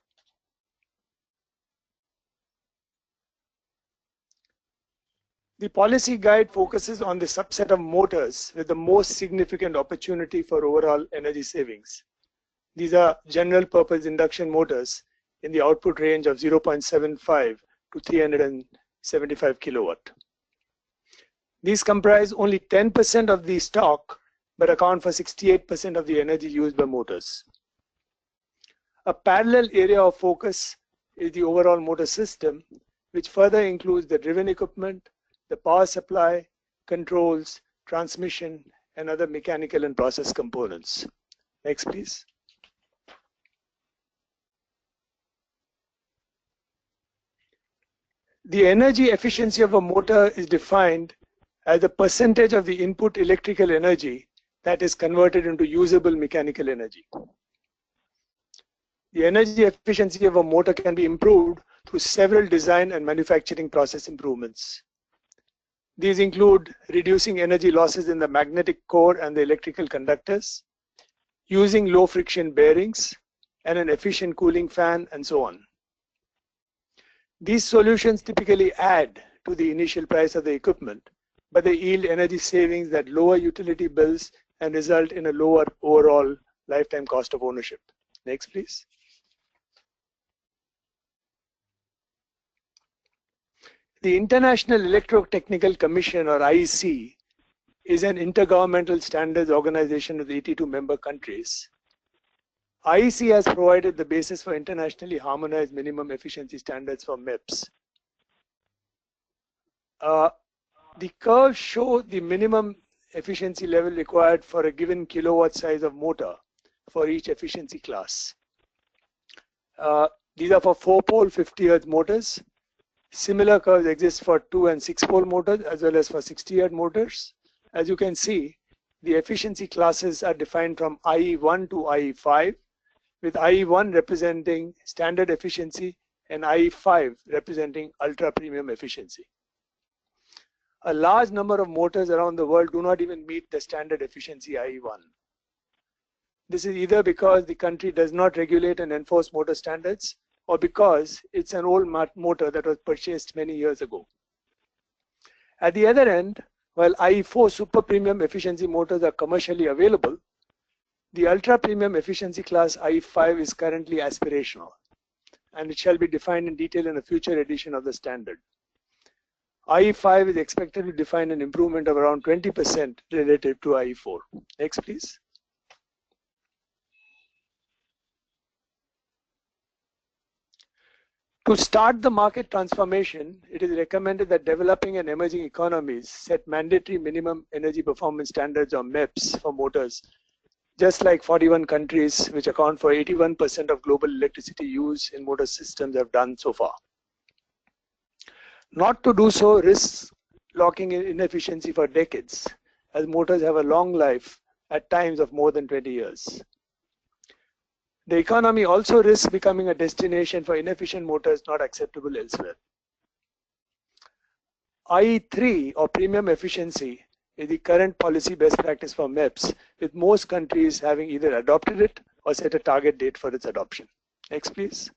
The policy guide focuses on the subset of motors with the most significant opportunity for overall energy savings. These are general purpose induction motors in the output range of 0.75 to 375 kilowatt. These comprise only 10% of the stock, but account for 68% of the energy used by motors. A parallel area of focus is the overall motor system, which further includes the driven equipment, the power supply, controls, transmission, and other mechanical and process components. Next, please. The energy efficiency of a motor is defined as the percentage of the input electrical energy that is converted into usable mechanical energy. The energy efficiency of a motor can be improved through several design and manufacturing process improvements. These include reducing energy losses in the magnetic core and the electrical conductors, using low friction bearings, and an efficient cooling fan, and so on. These solutions typically add to the initial price of the equipment, but they yield energy savings that lower utility bills and result in a lower overall lifetime cost of ownership. Next, please. The International Electrotechnical Commission, or IEC, is an intergovernmental standards organization with 82 member countries. IEC has provided the basis for internationally harmonized minimum efficiency standards for MEPS. The curves show the minimum efficiency level required for a given kilowatt size of motor for each efficiency class. These are for 4-pole 50 Hz motors. Similar curves exist for 2- and 6-pole motors as well as for 60 Hz motors. As you can see, the efficiency classes are defined from IE1 to IE5, with IE1 representing standard efficiency and IE5 representing ultra premium efficiency. A large number of motors around the world do not even meet the standard efficiency IE1. This is either because the country does not regulate and enforce motor standards, or because it's an old motor that was purchased many years ago. At the other end, while IE4 super premium efficiency motors are commercially available, the ultra premium efficiency class IE5 is currently aspirational, and it shall be defined in detail in a future edition of the standard. IE5 is expected to define an improvement of around 20% relative to IE4. Next, please. To start the market transformation, it is recommended that developing and emerging economies set mandatory minimum energy performance standards or MEPS for motors, just like 41 countries, which account for 81% of global electricity use in motor systems, have done so far. Not to do so risks locking in inefficiency for decades, as motors have a long life, at times of more than 20 years. The economy also risks becoming a destination for inefficient motors not acceptable elsewhere. IE3 or premium efficiency is the current policy best practice for MEPS, with most countries having either adopted it or set a target date for its adoption. Next, please.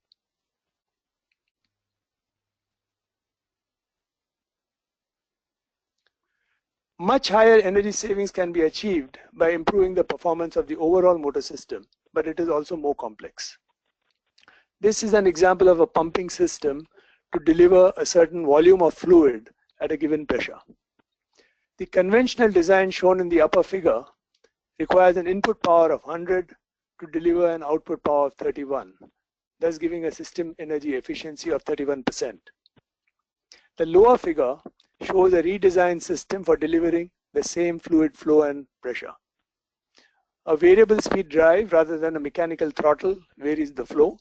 Much higher energy savings can be achieved by improving the performance of the overall motor system, but it is also more complex. This is an example of a pumping system to deliver a certain volume of fluid at a given pressure. The conventional design shown in the upper figure requires an input power of 100 to deliver an output power of 31, thus giving a system energy efficiency of 31%. The lower figure shows a redesigned system for delivering the same fluid flow and pressure. A variable speed drive rather than a mechanical throttle varies the flow.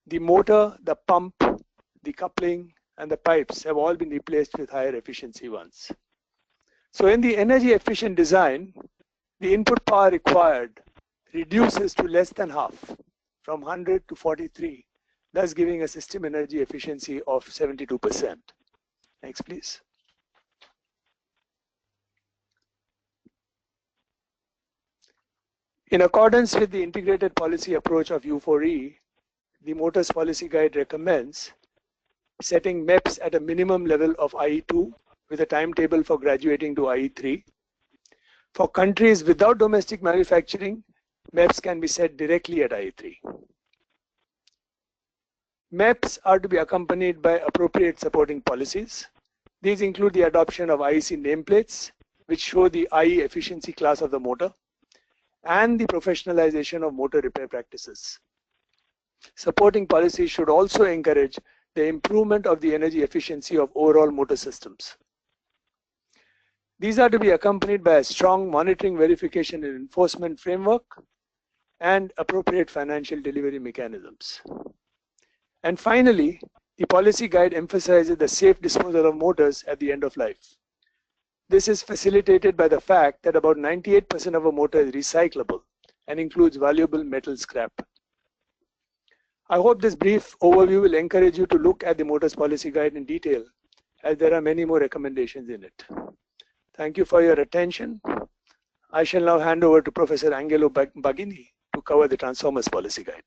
The motor, the pump, the coupling, and the pipes have all been replaced with higher efficiency ones. So in the energy efficient design, the input power required reduces to less than half, from 100 to 43, thus giving a system energy efficiency of 72%. Next, please. In accordance with the integrated policy approach of U4E, the Motors Policy Guide recommends setting MEPS at a minimum level of IE2 with a timetable for graduating to IE3. For countries without domestic manufacturing, MEPS can be set directly at IE3. MEPS are to be accompanied by appropriate supporting policies. These include the adoption of IEC nameplates, which show the IE efficiency class of the motor, and the professionalization of motor repair practices. Supporting policies should also encourage the improvement of the energy efficiency of overall motor systems. These are to be accompanied by a strong monitoring, verification, and enforcement framework and appropriate financial delivery mechanisms. And finally, the policy guide emphasizes the safe disposal of motors at the end of life. This is facilitated by the fact that about 98% of a motor is recyclable and includes valuable metal scrap. I hope this brief overview will encourage you to look at the Motors Policy Guide in detail, as there are many more recommendations in it. Thank you for your attention. I shall now hand over to Professor Angelo Baggini to cover the Transformers Policy Guide.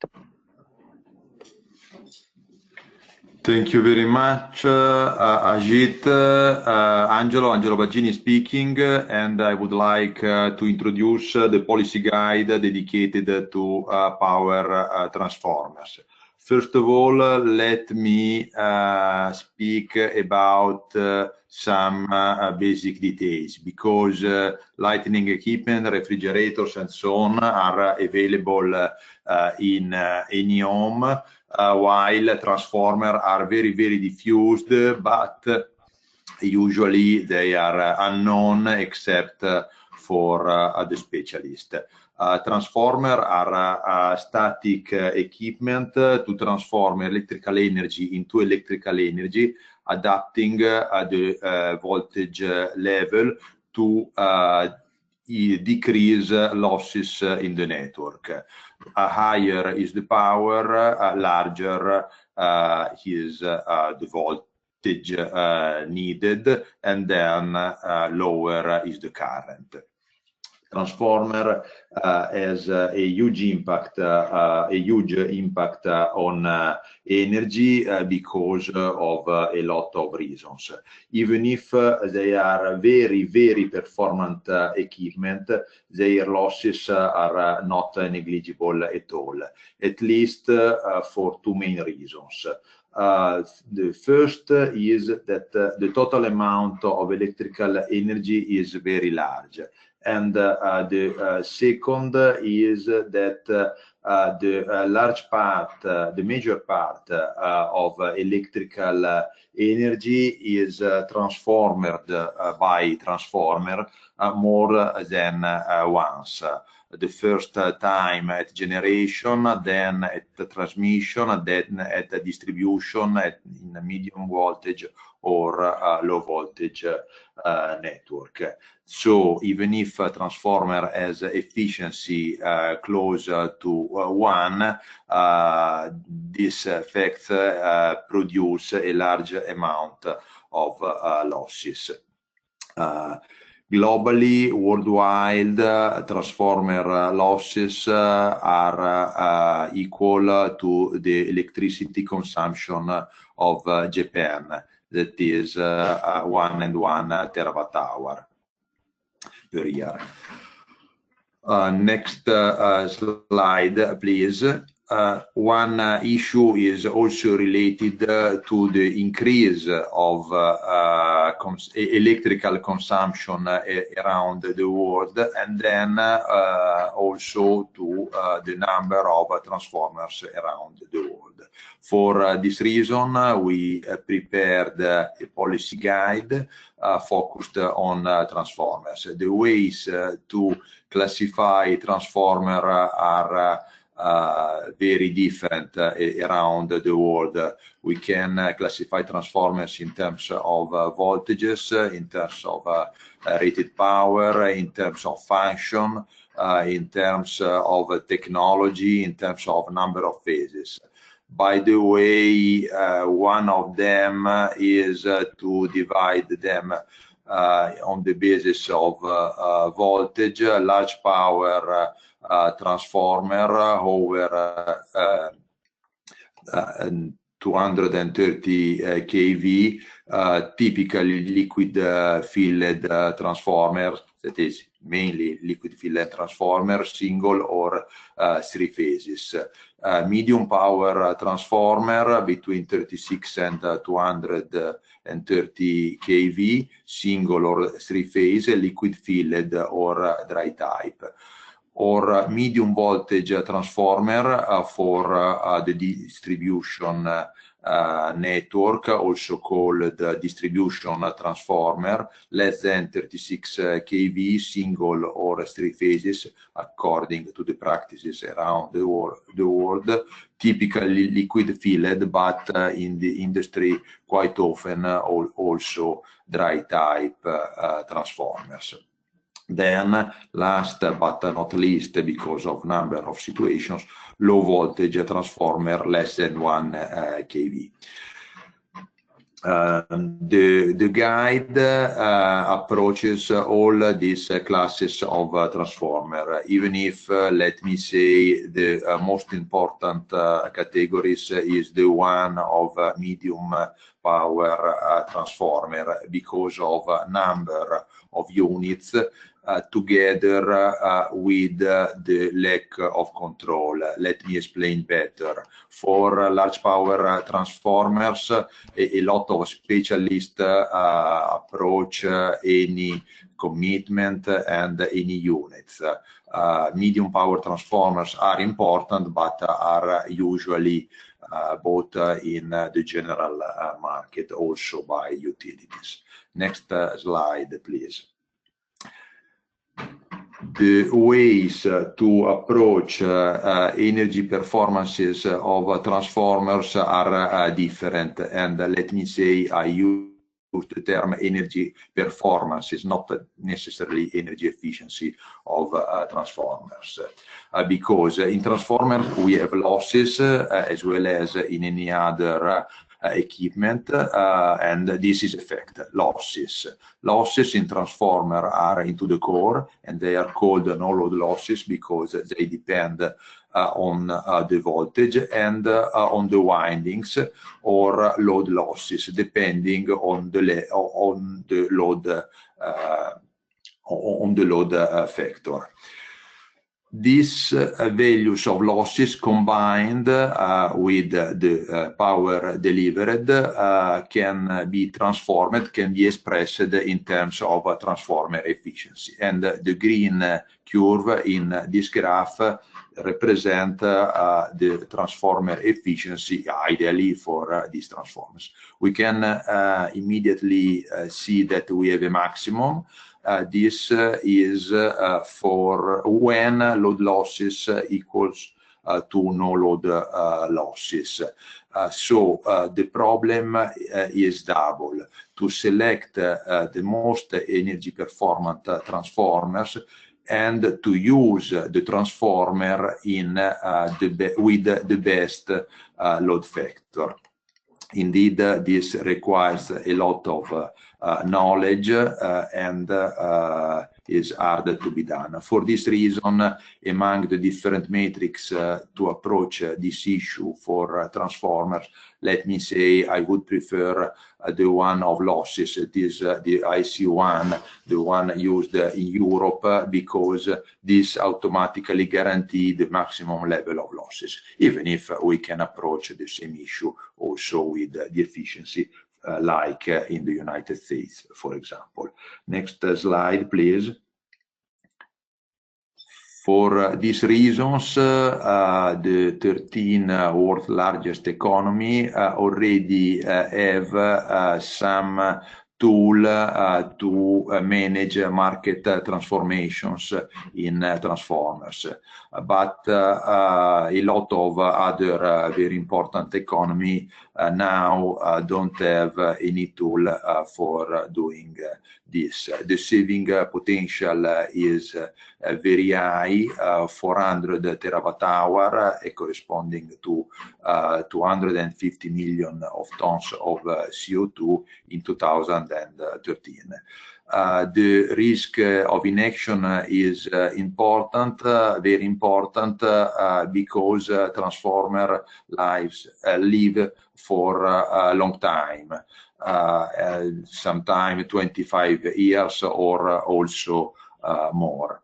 Thank you very much, Ajit. Angelo Baggini speaking, and I would like to introduce the policy guide dedicated to power transformers. First of all, let me speak about some basic details, because lighting equipment, refrigerators, and so on are available in any home. While transformers are very, very diffused, but usually they are unknown except for the specialist. Transformers are static equipment to transform electrical energy into electrical energy, adapting the voltage level to decrease losses in the network. higher is the power, larger is the voltage needed, and then lower is the current. Transformer has a huge impact on energy because of a lot of reasons. Even if they are very performant equipment, their losses are not negligible at all, at least for two main reasons. The first is that the total amount of electrical energy is very large. And the second is that the large part, the major part of electrical energy is transformed by transformer more than once. The first time at generation, then at the transmission, then at the distribution in a medium voltage or low voltage network. So even if a transformer has efficiency close to 1, this effect produce a large amount of losses. Globally, worldwide, transformer losses are equal to the electricity consumption of Japan, that is 1.1 terawatt-hour per year. Next slide, please. One issue is also related to the increase of electrical consumption around the world, and then also to the number of transformers around the world. For this reason, we prepared a policy guide focused on transformers. The ways to classify transformer are very different around the world. We can classify transformers in terms of voltages, in terms of rated power, in terms of function, in terms of technology, in terms of number of phases. By the way, one of them is to divide them on the basis of voltage. Large power transformer over 230 kV, typically liquid filled transformer, that is mainly liquid filled transformer, single or 3 phases. Medium power transformer between 36 and 230 kV, single or 3 phase, liquid filled or dry type. Or medium voltage transformer for the distribution network, also called distribution transformer, less than 36 kV, single or 3 phases, according to the practices around the world, typically liquid filled, but in the industry quite often also dry type transformers. Then, last but not least, because of number of situations, low voltage transformer less than 1 kV. The guide approaches all these classes of transformer, even if, let me say, the most important categories is the one of medium power transformer, because of number of units together with the lack of control. Let me explain better. For large power transformers, a lot of specialists approach any commitment and any units. Medium power transformers are important, but are usually bought in the general market, also by utilities. Next slide, please. The ways to approach energy performances of transformers are different, and let me say I use the term energy performance, is not necessarily energy efficiency of transformers, because in transformers we have losses as well as in any other equipment, and this is effect losses. Losses in transformer are into the core, and they are called no-load losses because they depend on the voltage and on the windings, or load losses depending on the load factor. These values of losses combined with the power delivered can be transformed, can be expressed in terms of transformer efficiency. And the green curve in this graph represent the transformer efficiency ideally for these transformers. We can immediately see that we have a maximum. This is for when load losses equals to no load losses. So the problem is double: to select the most energy performant transformers and to use the transformer in with the best load factor. Indeed, this requires a lot of knowledge and is hard to be done. For this reason, among the different metrics to approach this issue for transformers, let me say I would prefer the one of losses. It is the IC1, the one used in Europe, because this automatically guarantees the maximum level of losses, even if we can approach the same issue also with the efficiency like in the United States, for example. Next slide, please. For these reasons, the 13 world's largest economy already have some tool to manage market transformations in transformers. But a lot of other very important economy now don't have any tool for doing this. The saving potential is very high, 400 terawatt-hour, corresponding to 250 million of tons of CO2 in 2013. The risk of inaction is important, very important, because transformer live for a long time, sometime 25 years or also more.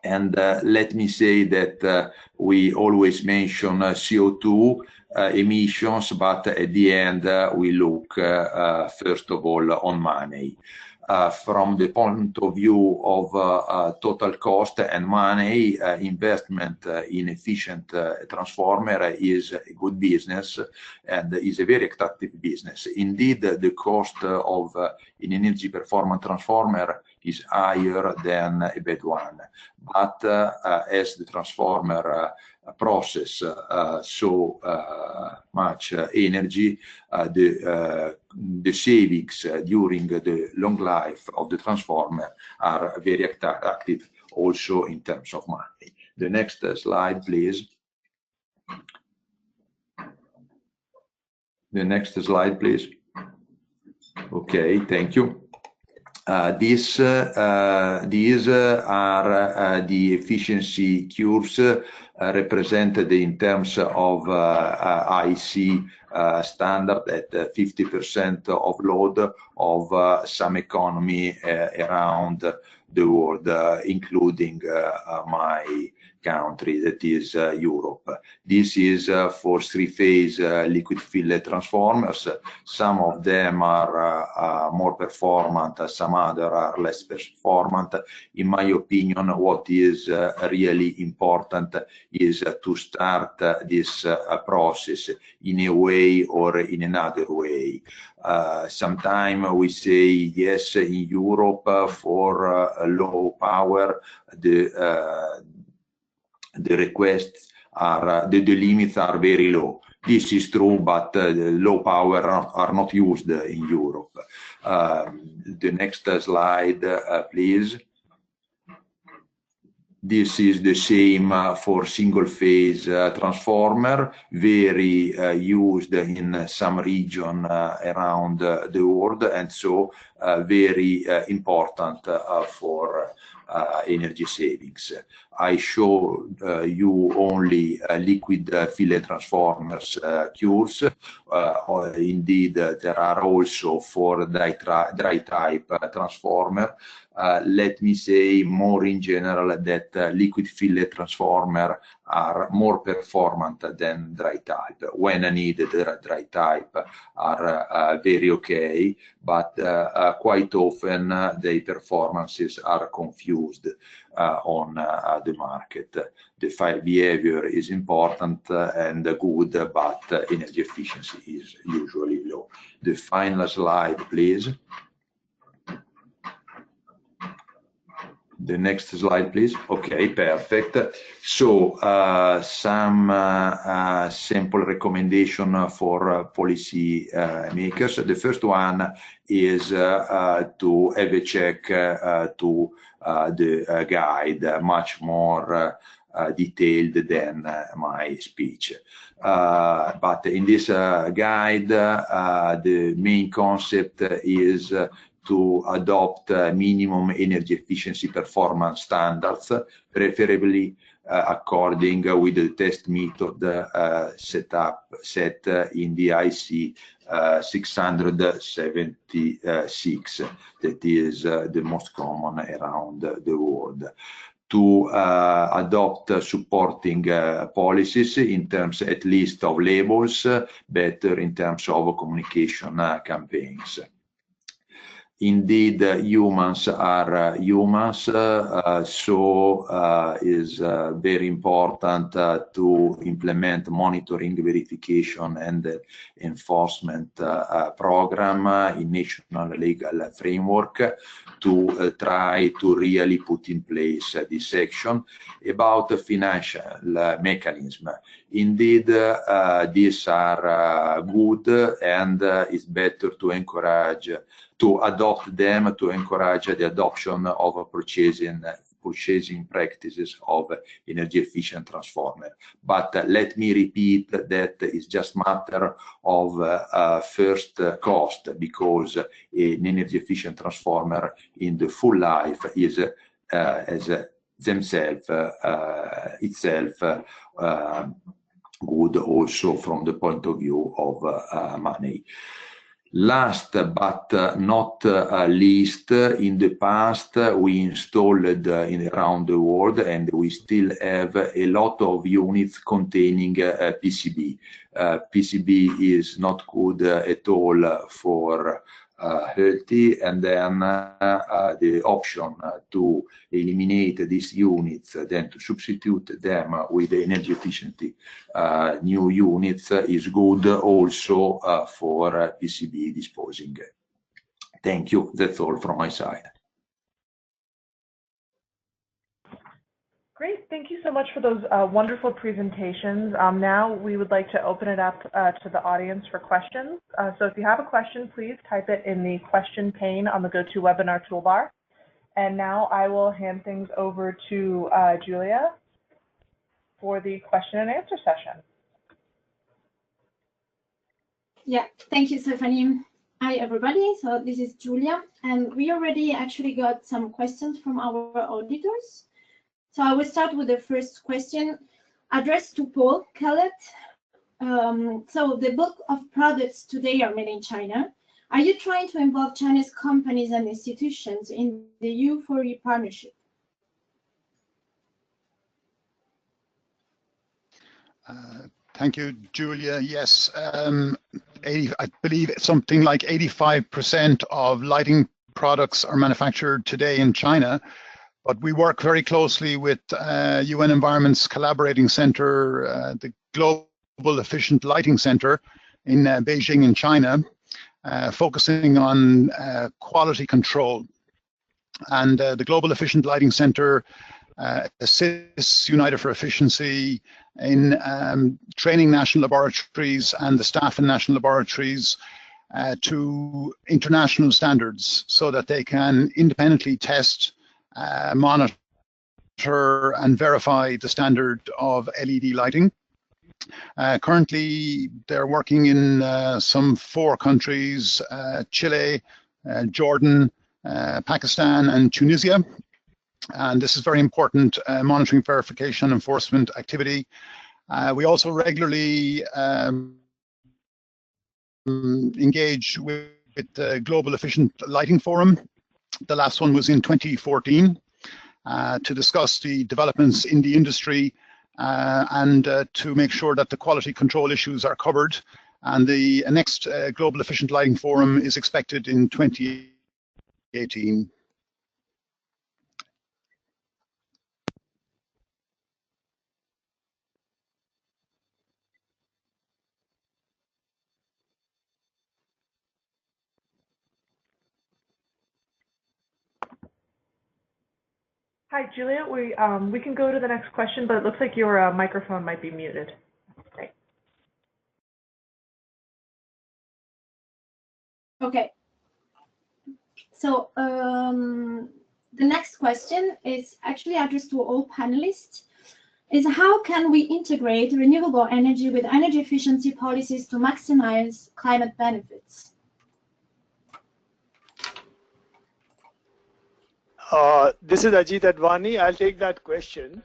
And let me say that we always mention CO2 emissions, but at the end we look first of all on money. From the point of view of total cost and money, investment in efficient transformer is a good business and is a very attractive business. Indeed, the cost of an energy performance transformer is higher than a bad one, but as the transformer process so much energy, the savings during the long life of the transformer are very attractive also in terms of money. The next slide, please. The next slide, please. Okay, thank you. These are the efficiency curves represented in terms of IC standard at 50% of load of some economy around the world, including my country, that is Europe. This is for three-phase liquid filled transformers. Some of them are more performant, some other are less performant. In my opinion, what is really important is to start this process in a way or in another way. Sometimes we say yes, in Europe for low power, the requests are, the limits are very low. This is true, but low power are not used in Europe. The next slide, please. This is the same for single-phase transformer, very used in some region around the world, and so very important for energy savings. I show you only liquid fillet transformers cures. Indeed, there are also for dry type transformer. Let me say more in general that liquid fillet transformer are more performant than dry type. When needed, dry type are very okay, but quite often the performances are confused on the market. The fire behavior is important and good, but energy efficiency is usually low. The final slide, please. The next slide, please. Okay, perfect. So some simple recommendation for policy makers. The first one is to have a check to the guide, much more detailed than my speech. But in this guide, the main concept is to adopt minimum energy efficiency performance standards, preferably according with the test method set in the IC 676, that is the most common around the world. To adopt supporting policies in terms at least of labels, better in terms of communication campaigns. Indeed, humans are humans, so is very important to implement monitoring, verification, and enforcement program in national legal framework to try to really put in place this action. About the financial mechanism, indeed, these are good, and it's better to encourage to adopt them, to encourage the adoption of purchasing practices of energy efficient transformer. But let me repeat that it's just matter of first cost, because an energy efficient transformer in the full life is as itself good also from the point of view of money. Last but not least, in the past we installed around the world, and we still have a lot of units containing PCB. PCB is not good at all for healthy, and then the option to eliminate these units, then to substitute them with energy efficiency new units is good also for PCB disposing. Thank you. That's all from my side. Great, thank you so much for those wonderful presentations. Now we would like to open it up to the audience for questions. So if you have a question, please type it in the question pane on the GoToWebinar toolbar. And now I will hand things over to Julia for the question and answer session. Yeah, thank you, Stephanie. Hi, everybody. So this is Julia, and we already actually got some questions from our auditors. So I will start with the first question addressed to Paul Kellett. So the bulk of products today are made in China. Are you trying to involve Chinese companies and institutions in the U4E partnership? Thank you, Julia. Yes, I believe something like 85% of lighting products are manufactured today in China. But we work very closely with UN Environment's Collaborating Center, the Global Efficient Lighting Center in Beijing in China, focusing on quality control. And the Global Efficient Lighting Center assists United for Efficiency in training national laboratories and the staff in national laboratories to international standards so that they can independently test, monitor and verify the standard of LED lighting. Currently, they're working in some 4 countries, Chile, Jordan, Pakistan, and Tunisia. And this is very important monitoring, verification, enforcement activity. We also regularly engage with the Global Efficient Lighting Forum. The last one was in 2014 to discuss the developments in the industry and to make sure that the quality control issues are covered. And the next Global Efficient Lighting Forum is expected in 2018. Hi, Julia. We can go to the next question, but it looks like your microphone might be muted. Great. Okay. So the next question is actually addressed to all panelists. Is how can we integrate renewable energy with energy efficiency policies to maximize climate benefits? This is Ajit Advani. I'll take that question.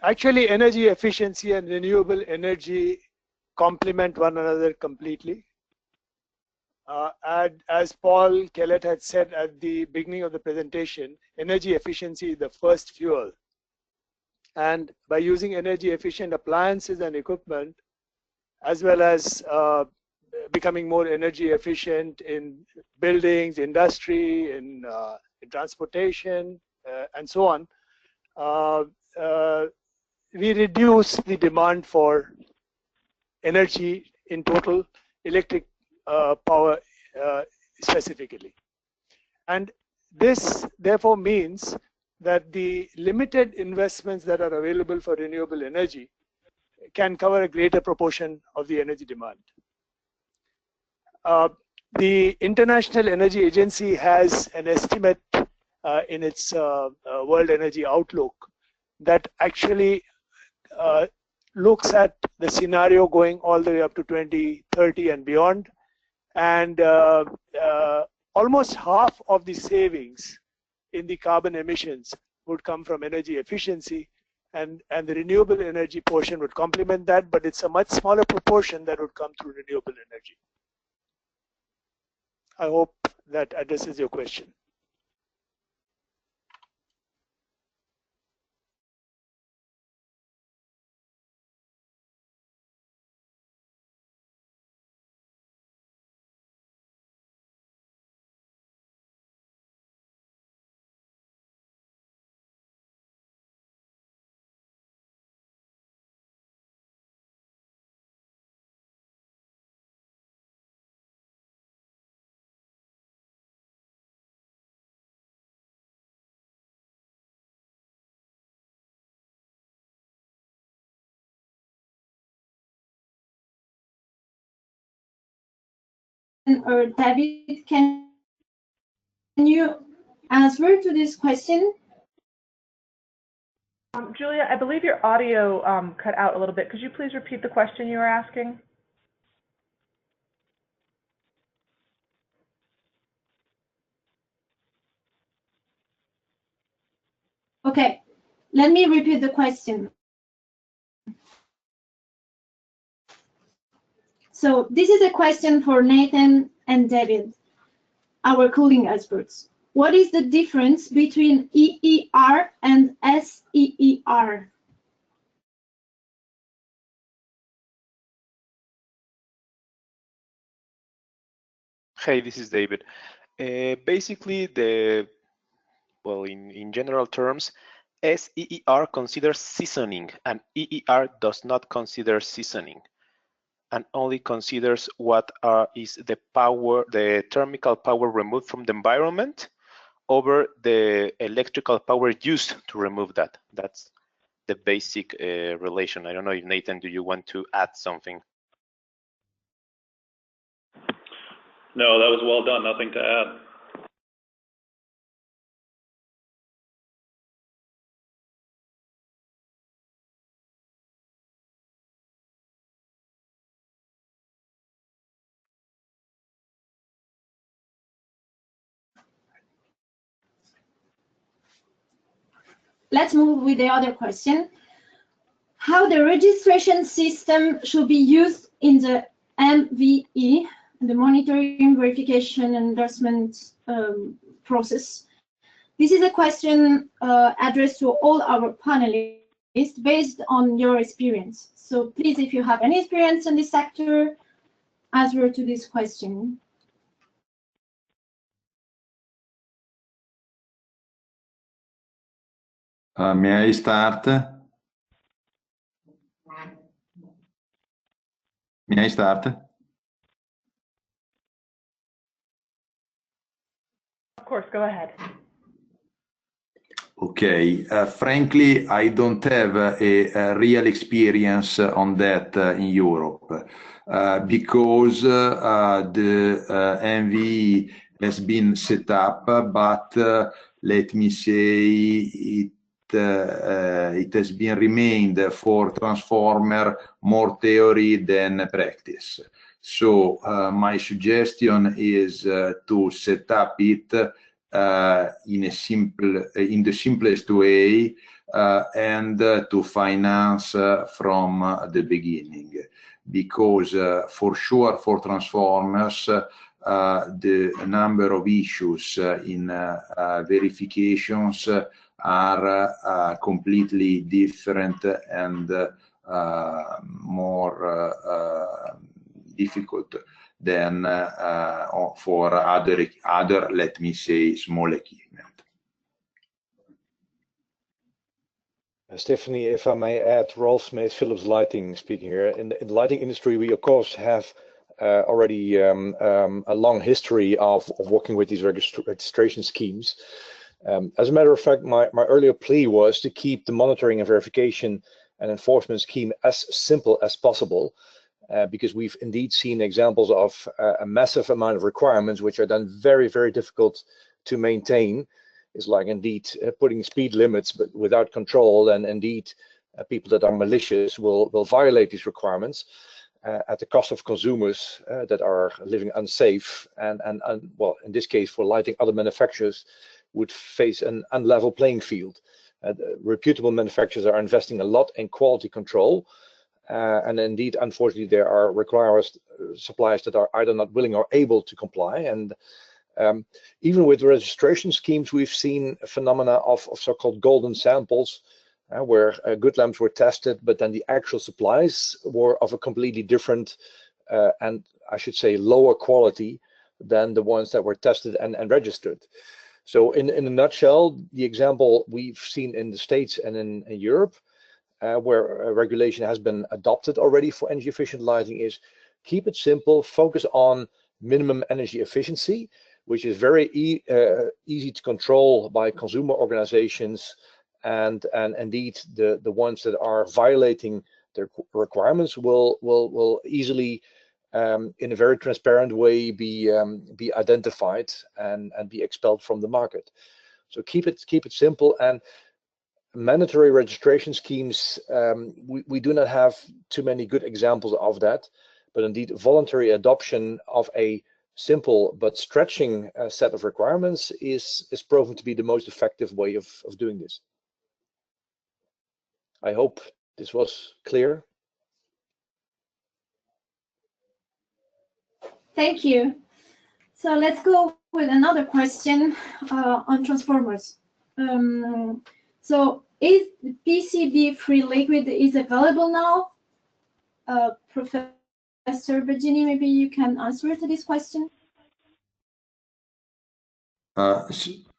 Actually, energy efficiency and renewable energy complement one another completely. As Paul Kellett had said at the beginning of the presentation, energy efficiency is the first fuel. And by using energy efficient appliances and equipment, as well as becoming more energy efficient in buildings, industry, in transportation, and so on, we reduce the demand for energy in total, electric power specifically. And this therefore means that the limited investments that are available for renewable energy can cover a greater proportion of the energy demand. The International Energy Agency has an estimate in its World Energy Outlook that actually looks at the scenario going all the way up to 2030 and beyond. And almost half of the savings in the carbon emissions would come from energy efficiency, and the renewable energy portion would complement that, but it's a much smaller proportion that would come through renewable energy. I hope that addresses your question. Or David, can you answer to this question? Julia, I believe your audio cut out a little bit. Could you please repeat the question you were asking? Okay, let me repeat the question. So this is a question for Nathan and David, our cooling experts. What is the difference between EER and SEER? Hey, this is David. Basically, in general terms, SEER considers seasoning and EER does not consider seasoning, and only considers what is the power, the thermal power removed from the environment over the electrical power used to remove that. That's the basic relation. I don't know if Nathan, do you want to add something? No, that was well done. Nothing to add. Let's move with the other question. How the registration system should be used in the MVE, the monitoring, verification, and endorsement process. This is a question addressed to all our panelists based on your experience. So please, if you have any experience in this sector, answer to this question. May I start? May I start? Of course, go ahead. Okay, frankly, I don't have a real experience on that in Europe because the MVE has been set up, but let me say it has been remained for transformer more theory than practice. So my suggestion is to set up it in the simplest way and to finance from the beginning, because for sure for transformers the number of issues in verifications are completely different and more difficult than for other, let me say, small equipment. Stephanie, if I may add, Rolf Smith, Philips Lighting speaking here. In the lighting industry, we of course have already a long history of working with these registration schemes. As a matter of fact, my earlier plea was to keep the monitoring and verification and enforcement scheme as simple as possible, because we've indeed seen examples of a massive amount of requirements which are then very, very difficult to maintain. It's like indeed putting speed limits but without control, and indeed people that are malicious will violate these requirements at the cost of consumers that are living unsafe, and well, in this case for lighting, other manufacturers would face an unlevel playing field. Reputable manufacturers are investing a lot in quality control, and indeed, unfortunately, there are suppliers that are either not willing or able to comply. And even with registration schemes, we've seen a phenomena of so-called golden samples, where good lamps were tested, but then the actual supplies were of a completely different and I should say lower quality than the ones that were tested and registered. So in a nutshell, the example we've seen in the States and in Europe, where regulation has been adopted already for energy efficient lighting, is keep it simple, focus on minimum energy efficiency, which is very easy to control by consumer organizations, and indeed the ones that are violating their requirements will easily in a very transparent way be identified and be expelled from the market. So keep it simple. And mandatory registration schemes, we do not have too many good examples of that, but indeed voluntary adoption of a simple but stretching set of requirements is proven to be the most effective way of doing this. I hope this was clear. Thank you. So let's go with another question on transformers. So is the PCB-free liquid is available now? Professor Baggini, maybe you can answer to this question.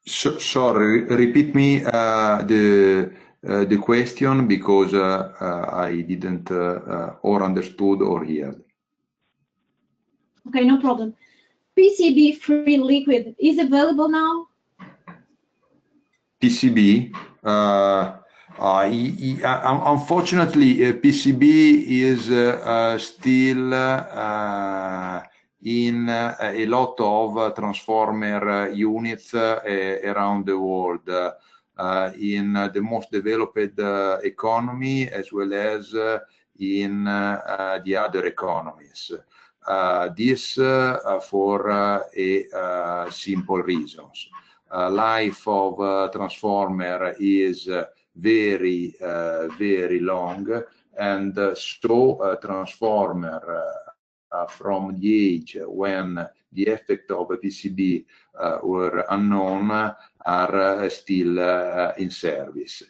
Sorry, repeat me the question, because I didn't or understood or hear. Okay, no problem. PCB-free liquid is available now? PCB, unfortunately, PCB is still in a lot of transformer units around the world, in the most developed economy as well as in the other economies. This for a simple reasons. Life of transformer is very long, and so transformer from the age when the effect of a PCB were unknown are still in service.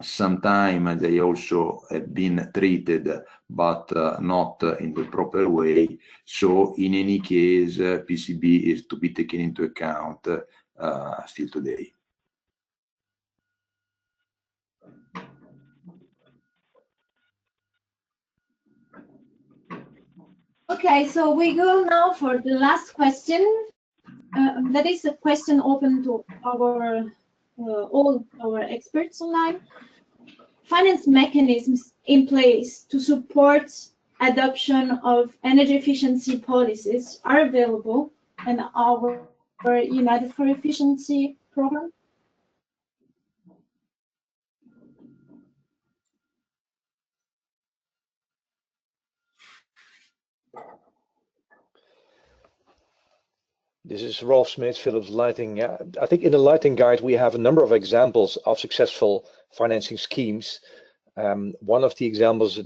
Sometimes they also have been treated, but not in the proper way. So in any case, PCB is to be taken into account still today. Okay, so we go now for the last question. That is a question open to our all our experts online. Finance mechanisms in place to support adoption of energy efficiency policies are available in our United for Efficiency program. This is Rolf Smith, Philips Lighting. I think in the lighting guide, we have a number of examples of successful financing schemes. One of the examples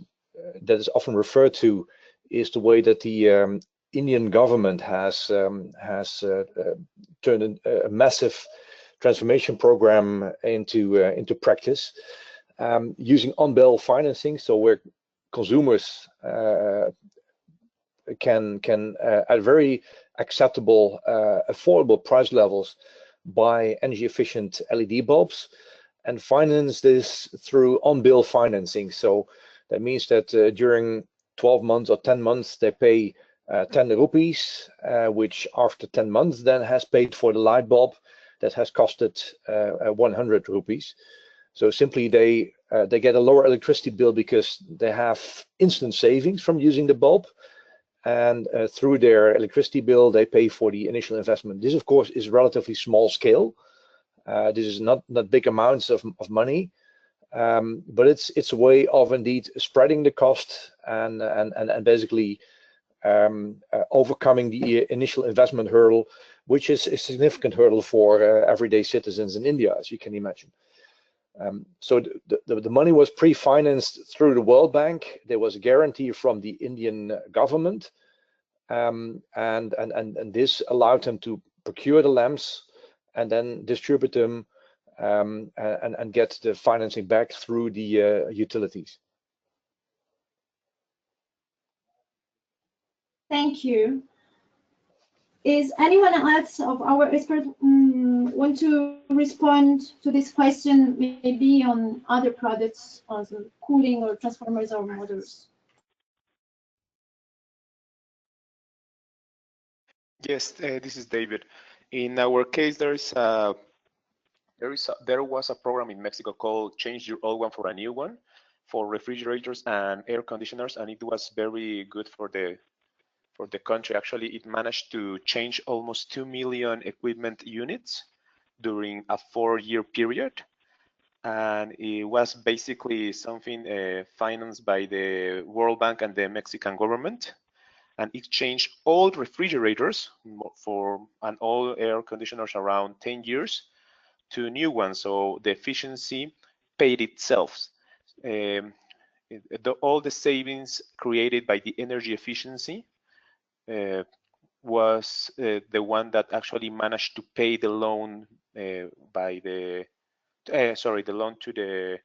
that is often referred to is the way that the Indian government has turned a massive transformation program into practice using on-bill financing, so where consumers can at very acceptable, affordable price levels buy energy efficient LED bulbs and finance this through on-bill financing. So that means that during 12 months or 10 months, they pay 10 rupees, which after 10 months then has paid for the light bulb that has costed 100 rupees. So simply they get a lower electricity bill because they have instant savings from using the bulb, and through their electricity bill they pay for the initial investment. This of course is relatively small scale. This is not big amounts of money, but it's a way of indeed spreading the cost and basically overcoming the initial investment hurdle, which is a significant hurdle for everyday citizens in India, as you can imagine. So the money was pre-financed through the World Bank. There was a guarantee from the Indian government, and this allowed them to procure the lamps and then distribute them and get the financing back through the utilities. Thank you. Is anyone else of our experts want to respond to this question, maybe on other products, also cooling or transformers or motors? Yes, this is David. In our case, there was a program in Mexico called "Change Your Old One for a New One" for refrigerators and air conditioners, and it was very good for the country. Actually, it managed to change almost 2 million equipment units during a 4-year period, and it was basically something financed by the World Bank and the Mexican government. And it changed old refrigerators and all air conditioners around 10 years to new ones. So the efficiency paid itself. All the savings created by the energy efficiency was the one that actually managed to pay the loan the loan to the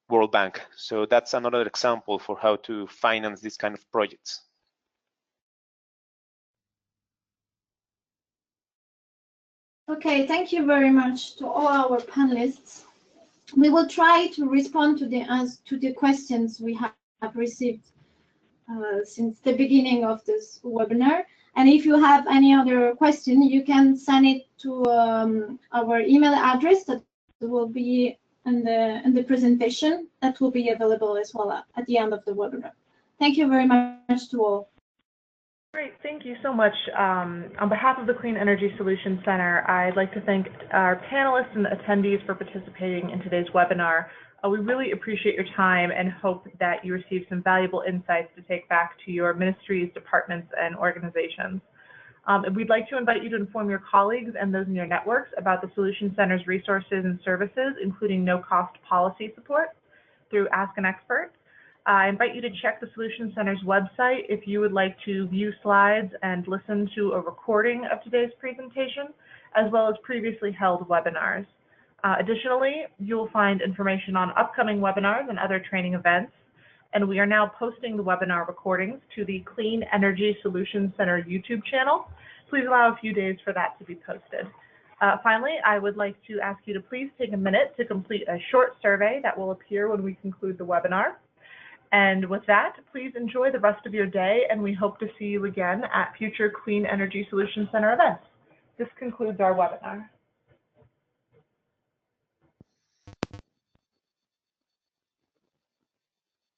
World Bank. So that's another example for how to finance this kind of projects. Okay, thank you very much to all our panelists. We will try to respond to the questions we have received since the beginning of this webinar. And if you have any other question, you can send it to our email address that will be in the presentation that will be available as well at the end of the webinar. Thank you very much to all. Great, thank you so much. On behalf of the Clean Energy Solutions Center, I'd like to thank our panelists and attendees for participating in today's webinar. We really appreciate your time and hope that you receive some valuable insights to take back to your ministries, departments, and organizations. We'd like to invite you to inform your colleagues and those in your networks about the Solutions Center's resources and services, including no-cost policy support through Ask an Expert. I invite you to check the Solutions Center's website if you would like to view slides and listen to a recording of today's presentation, as well as previously held webinars. Additionally, you will find information on upcoming webinars and other training events, and we are now posting the webinar recordings to the Clean Energy Solutions Center YouTube channel. Please allow a few days for that to be posted. Finally, I would like to ask you to please take a minute to complete a short survey that will appear when we conclude the webinar. And with that, please enjoy the rest of your day, and we hope to see you again at future Clean Energy Solutions Center events. This concludes our webinar.